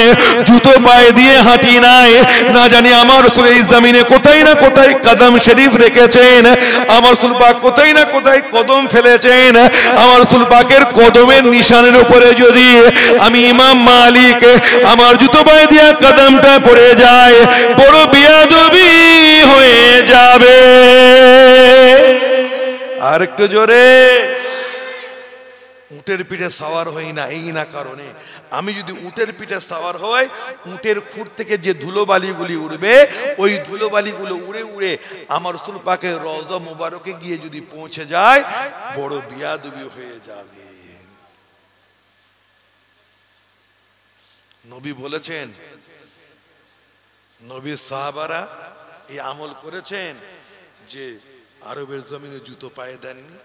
জুতো পায়ে দিয়ে হাঁটি নাই। না জানি আমার রাসূল এই জমিনে কোথায় না কোথায় কদম শরীফ রেখেছেন, আমার রাসূল পাক কোথায় না কোথায় কদম ফেলেছেন। আমার রাসূল পাকের কদমের নিশানের উপরে যদি আমি ইমাম মালিক আমার জুতো পায়ে দিয়ে কদমটা পড়ে যায়, বড় বেয়াদবি হয়ে যাবে। আর একটু জোরে। উটের পিঠে সাওয়ার হই না এই না কারণে, আমি যদি উটের পিঠে সাওয়ার হই, উটের খুর থেকে যে ধুলোবালিগুলি উড়বে, ওই ধুলোবালিগুলো উড়ে উড়ে আমার রাসূল পাকের রওজা মুবারকে গিয়ে যদি পৌঁছে যায়, বড় বিয়াদবি হয়ে যাবে। নবী বলেছেন, নবীর সাহাবারা এই আমল করেছেন যে আরবের জমিনে জুতো পায়ে দেননি,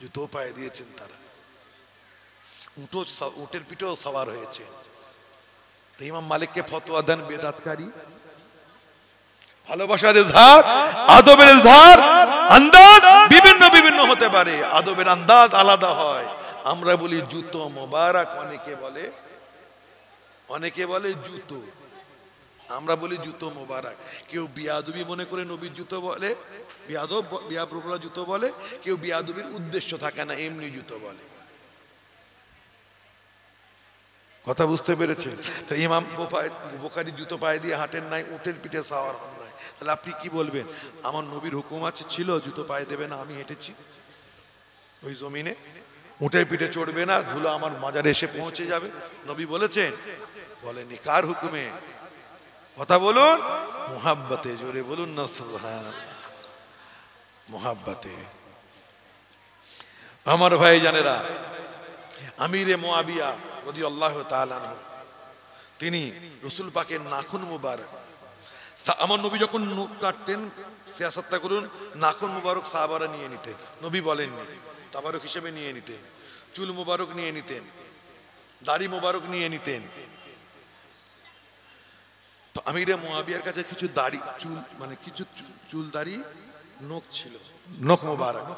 জুতো পায়ে দিয়েছেন তারা, উটের পিঠেও সওয়ার হয়েছে। ইমাম মালিককে ফতোয়া দেন বেদাতকারী। ভালোবাসার ইজহার, আদবের ইজহার, আন্দাজ বিভিন্ন বিভিন্ন হতে পারে, আদবের আন্দাজ আলাদা হয়। আমরা বলি জুতো মোবারক, অনেকে বলে জুতো, আমরা বলি জুতো মোবারক। কেউ বিয়াদবি মনে করে নবীর জুতো বলে, বিয়াদবরা জুতো বলে, কেউ বিয়াদবির উদ্দেশ্য থাকে না, এমনি জুতো বলে। কথা বুঝতে পেরেছেন? তো ইমাম বুখারী জুতো পায়ে দিয়ে হাঁটেন নাই, উটের পিঠে সাওয়ার হন নাই, তাহলে আপনি কি বলবেন? আমার নবীর হুকুম আছে ছিল জুতো পায়ে দেবে না, আমি হেঁটেছি ওই জমিনে, উটের পিঠে চড়বে না, ধুলো আমার মাজারে এসে পৌঁছে যাবে, নবী বলেছেন? বলেনি। কার হুকুমে? কথা বলুন, মুহাব্বতে, জোরে বলুন না সুবহানাল্লাহ, মুহাব্বতে। আমার ভাই জানেরা, আমিরে মুআবিয়া রাদিয়াল্লাহু তাআলা আনহু, তিনি রাসূল পাকের নাখুন মুবারক, আমার নবী যখন নখ কাটতেন, সিয়াসতটা করুন, নাখুন মুবারক সাহাবারা নিয়ে নিতেন, নবী বলেননি, তাবারক হিসেবে নিয়ে নিতেন, চুল মুবারক নিয়ে নিতেন, দাড়ি মুবারক নিয়ে নিতেন। তো আমিরে মুআবিয়ার কাছে কিছু দাড়ি চুল, মানে কিছু চুল দাড়ি নখ ছিল, নখ মুবারক।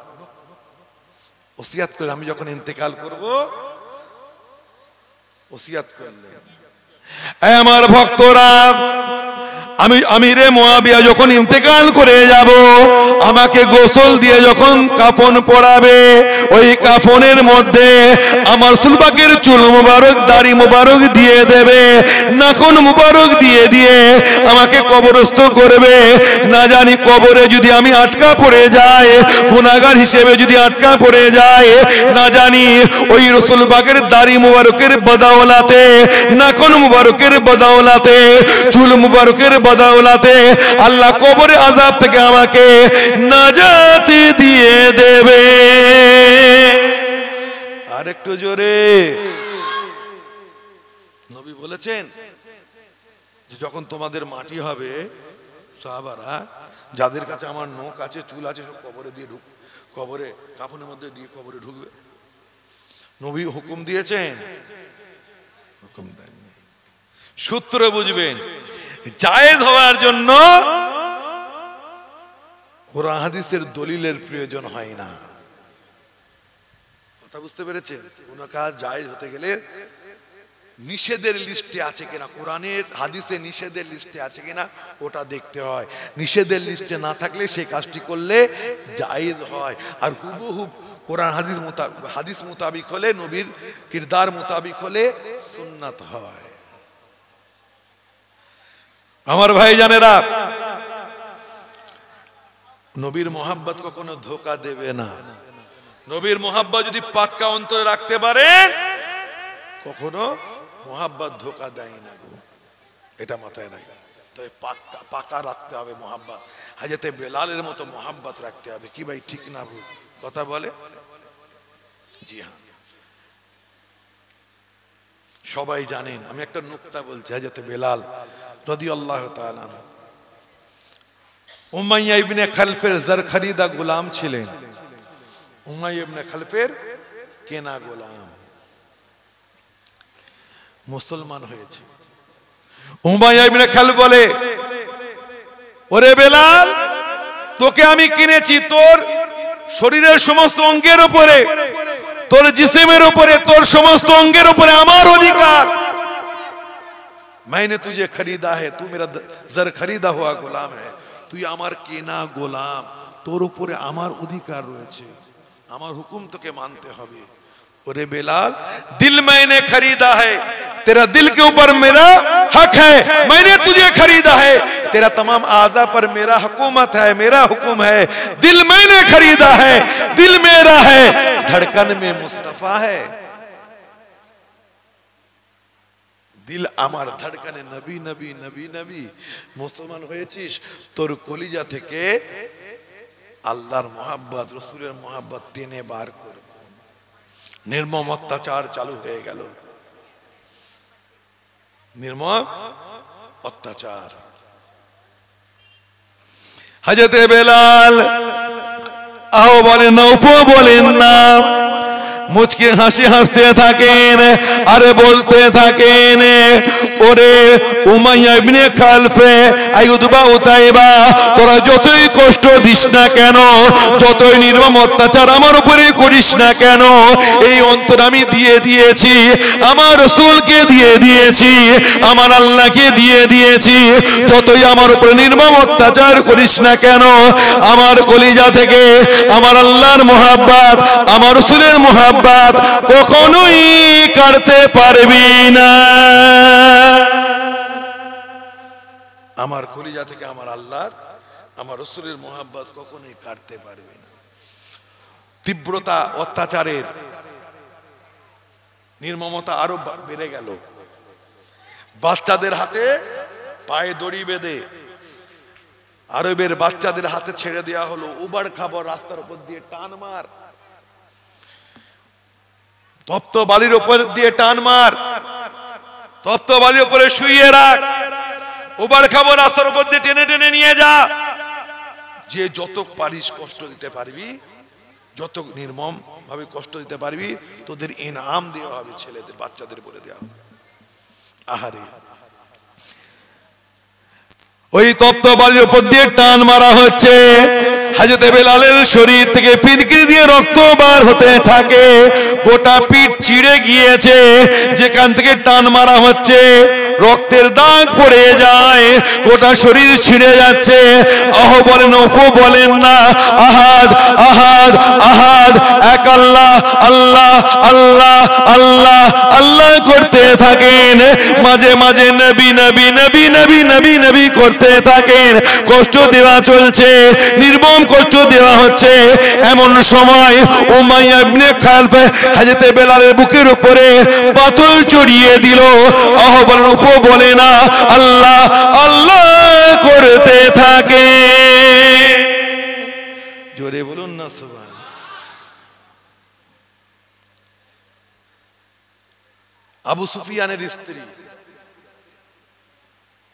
ওসিয়াত করে আমি যখন ইন্তেকাল করব, ওসিয়াত করলেন, আমার ভক্তরা, আমি আমিরে মুআবিয়া যখন ইন্তেকাল করে যাব, আমাকে গোসল দিয়ে যখন কাফন পরাবে, ওই কাফনের মধ্যে আমার রাসূল পাকের চুল মুবারক, দাড়ি মুবারক দিয়ে দেবে, নাখুন মুবারক দিয়ে দিয়ে আমাকে কবরস্থ করবে। না জানি কবরে যদি আমি আটকা পড়ে যাই, গুনাহগার হিসেবে যদি আটকা পড়ে যায়, না জানি ওই রাসূল পাকের দাড়ি মুবারকের বদৌলতে, নাখুন মুবারকের বদৌলতে, চুল মুবারকের বদৌলতে আল্লাহ কবরে আযাব থেকে আমাকে নাজাত দিয়ে দেবে। একটু জোরে। নবী বলেছেন যে যখন তোমাদের মাটি হবে, সাহাবারা, যাদের কাছে আমার নখ আছে, চুল আছে, সব কবরে দিয়ে কবরে কাফনের মধ্যে দিয়ে কবরে ঢুকবে। নবী হুকুম দিয়েছেন? হুকুম দেননি। সূত্র বুঝবেন, জায়েজ হওয়ার জন্য কোরআন হাদিসের দলিলের প্রয়োজন হয় না। কথা বুঝতে পেরেছেন? কোন কাজ জায়েজ হতে গেলে নিষেধের লিস্টে আছে কিনা, কোরআনের হাদিসে নিষেধের লিস্টে আছে কিনা ওটা দেখতে হয়। নিষেধের লিস্টে না থাকলে সেই কাজটি করলে জায়েজ হয়। আর হুবহুব কোরআন হাদিস মোতাবিক হলে, নবীর কিরদার মোতাবিক হলে সুন্নাত হয়। আমার ভাই জানেরা, নবীর মোহাব্বত কখনো ধোঁকা দেবে না। নবীর মোহাব্বত যদি পাক্কা অন্তরে রাখতে পারেন, কখনো মোহাব্বত ধোঁকা দেয় না গো, এটা মাথায় রাখবে। তবে পাকা রাখতে হবে মোহাব্বত। হাজরতে বেলালের মতো মোহাব্বত রাখতে হবে। কি ভাই, ঠিক না ভুল কথা বলে? জি হ্যাঁ, সবাই জানেন। আমি একটা নুকতা বলছি। হাজরতে বেলাল রাদিয়াল্লাহু তাআলা আনহু উমাইয়া ইবনে খালফের জার খরিদা গোলাম ছিলেন। উমাইয়া ইবনে খালফের কেনা গোলাম, মুসলমান হয়েছে। উমাইয়া ইবনে খালফ বলে, ওরে বেলাল, তোকে আমি কিনেছি তোর শরীরের সমস্ত অঙ্গের উপরে, তোর জিসমের উপরে, তোর সমস্ত অঙ্গের উপরে আমার অধিকার। मैंने तुझे खरीदा है, तू मेरा जर खरीदा हुआ গোলাম है, তুই আমার কেনা গোলাম, তোর উপরে আমার অধিকার রয়েছে, আমার হুকুম তোকে মানতে হবে। ओरे बेलाल, दिल मैंने खरीदा है, तेरा दिल के ऊपर मेरा हक है, मैंने तुझे खरीदा है, तेरा तमाम आज़ा पर मेरा हुकूमत है, मेरा हुक्म है। दिल मैंने खरीदा है, दिल मेरा है, धड़कन में मुस्तफा है। दिल आमार धड़कने नबी नबी नबी नबी। मुसलमान হয়েছিস, তোর কলিজা থেকে আল্লাহর মোহাব্বত, রাসূলের মোহাব্বত টেনে বার কর। निर्मम अत्याचार चालू हो गल, निर्मम अत्याचार। हजरते बेलाल आओ बोले नौफो बोले ना, मुझके हंसी हंसते থাকেন আরে বলতে থাকেন, ওরে উমাইয়া ইবনে খালফে আইয়ুবা উতাইবা, তোরা যতই কষ্ট দিস না কেন, যতই নির্মম অত্যাচার আমার উপরে করিস না কেন, এই অন্তর আমি দিয়ে দিয়েছি, আমার রাসূলকে দিয়ে দিয়েছি, আমার আল্লাহকে দিয়ে দিয়েছি। যতই আমার উপরে নির্মম অত্যাচার করিস না কেন, আমার কলিজা থেকে আমার আল্লাহর মোহাব্বত, আমার রাসূলের মোহাব্বত কখনোই কাটতে পারবি না। আমার কলিজা থেকে আমার আল্লাহর, আমার রাসূলের মোহাব্বত কখনোই কাটতে পারবে না। তীব্রতা অত্যাচারের নির্মমতা আরো বেড়ে গেল। বাচ্চাদের হাতে পায়ে দড়ি বেঁধে আরবের বাচ্চাদের হাতে ছেড়ে দেওয়া হলো, উবার খাবার রাস্তার উপর দিয়ে টান মার, তপ্ত বালির উপর দিয়ে টান মার, তপ্ত বালির উপরে শুইয়ে রাখ, উবার খাবার রাস্তার উপর দিয়ে টেনে টেনে নিয়ে যা। যে যত পারিস কষ্ট দিতে পারবি, যত নির্মম ভাবে কষ্ট দিতে পারবি, তোদের ইনাম দেওয়া হবে, ছেলেদের বাচ্চাদের বলে দেওয়া হবে। আহারে, ওই তপ্ত বালির উপর দিয়ে টান মারা হচ্ছে। হযরতে বেলালের শরীর থেকে ফিনকি দিয়ে রক্ত বার হতে থাকে, গোটা পিঠ চিড়ে গিয়েছে, যেখান থেকে টান মারা হচ্ছে রক্তের দাগ পড়ে যায়, গোটা শরীর ছিঁড়ে যাচ্ছে। আহ বলেন, ওফো বলেন না, আহাদ আহাদ আহাদ, এক আল্লাহ আল্লাহ আল্লাহ আল্লাহ আল্লাহ করতে থাকেন। মাঝে মাঝে নবী নবী নবী নবী নবী নবী করতে থাকেন। কষ্ট দেওয়া চলছে, নির্মম কষ্ট দেওয়া হচ্ছে। এমন সময় উমাইয়া ইবনে খালফ হযরতে বেলালের বুকের উপরে পাথর চড়িয়ে দিল। আহ বলেন, ওফো বলে না, আল্লাহ আল্লাহ করতে থাকে। জোরে বলুন না সুবহান। আবু সুফিয়ানের স্ত্রী,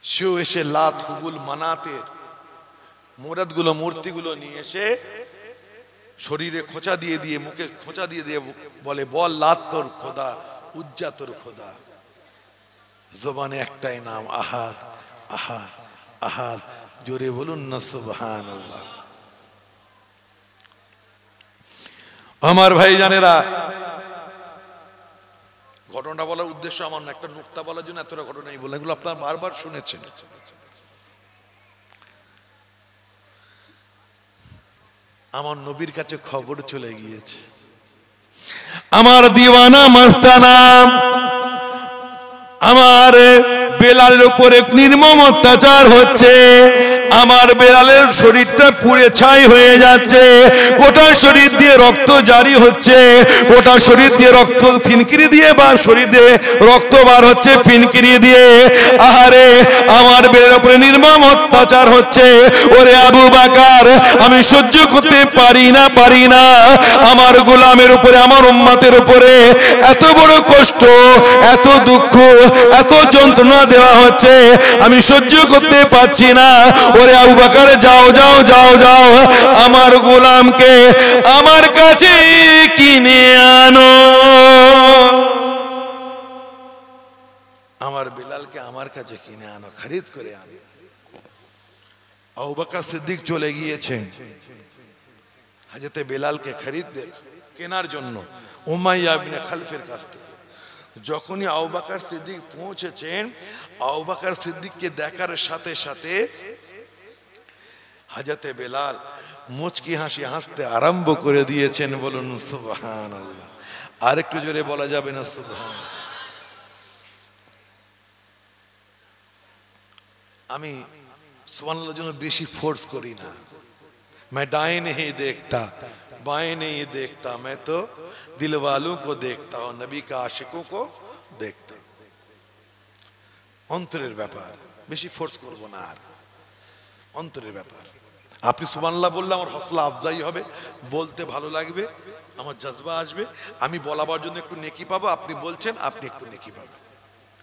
সেও এসে লাত হুবুল মানাতের মুরাদগুলো মূর্তিগুলো নিয়ে এসে শরীরে খোঁচা দিয়ে দিয়ে, মুখে খোঁচা দিয়ে দিয়ে বলে, বল লাত তোর খোদা, উজ্জা তোর খোদা। জবানে একটাই নাম, আহাদ আহাদ আহাদ। জোরে বলুন না সুবহানাল্লাহ। আমার ভাই জানেরা, ঘটনা বলার উদ্দেশ্য আমার না, একটা নুক্তা বলার জন্য এতটা ঘটনাই বললাম, এগুলো আপনারা বারবার শুনেছেন। আমার নবীর কাছে খবর চলে গিয়েছে, আমার দিওয়ানা মাস্তানা আমার বেলালের উপরে নির্মম অত্যাচার হচ্ছে। আমার বেলালের শরীরটা পুড়ে ছাই হয়ে যাচ্ছে, গোটা শরীর দিয়ে রক্ত জারি হচ্ছে, গোটা শরীর দিয়ে রক্ত ফিনকিরি দিয়ে বা শরীর দিয়ে রক্ত বার হচ্ছে ফিনকিরি দিয়ে। আহারে, আমার বেলালের উপরে নির্মম অত্যাচার হচ্ছে। ওরে আবু বকর, আমি সহ্য করতে পারি না, পারি না। আমার গোলামের উপরে, আমার উম্মতের উপরে এত বড় কষ্ট, এত দুঃখ, এত যন্ত্রণা দেওয়া হচ্ছে, আমি সহ্য করতে পারছি না। ওরে আবু বকর, যাও যাও যাও যাও, আমার গোলামকে আমার কাছে কিনে আনো, আমার বেলালকে আমার কাছে কিনে আনো, খরিদ করে আনো। আবু বকর সিদ্দিক চলে গিয়েছেন হযরতে বেলালকে খরিদ কেনার জন্য উমাইয়া ইবনে খালফের কাছ থেকে। যখনই আবু বকর সিদ্দিক পৌঁছেছেন, আবু বকর সিদ্দিককে দেখার সাথে সাথে হযরতে বেলাল মুচকি হাসি হাসতে আরম্ভ করে দিয়েছেন। বলুন সুবহানাল্লাহ। আর একটু জোরে বলা যাবে না সুবহানাল্লাহ? আমি সুবহানাল্লাহর জন্য বেশি ফোর্স করি না। मैं दाएं नहीं देखता, बाएं नहीं देखता, मैं तो दिल वालों को देखता हूं, नबी का आशिकों को देखता। অন্তরের ব্যাপার, বেশি ফোর্স করব না। আর অন্তরের ব্যাপার। আপনি সুবহানাল্লাহ বললে আমার হসলা আফজাই হবে, বলতে ভালো লাগবে, আমার জজবা আসবে, আমি বলাবার জন্য একটু নেকি পাবো, আপনি বলছেন আপনি একটু নেকি পাবেন,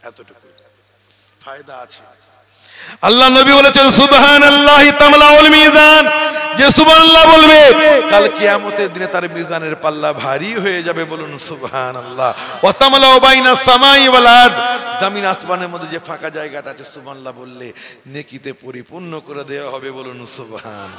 এতটুকু ফায়দা আছে। আল্লাহ নবী বলেছেন সুবহানাল্লাহি তামলাউল মিজান, যে সুবহানাল্লাহ বলবে কাল কিয়ামতের দিনে তার মিজানের পাল্লা ভারী হয়ে যাবে। বলুন সুবহানাল্লাহ। ওয়া তামলাউ বাইনাস সামাই ওয়াল আরদ, জমিন আসমানের মধ্যে যে ফাঁকা জায়গাটা আছে সুবহানাল্লাহ বললে নেকিতে পরিপূর্ণ করে দেওয়া হবে। বলুন সুবহান।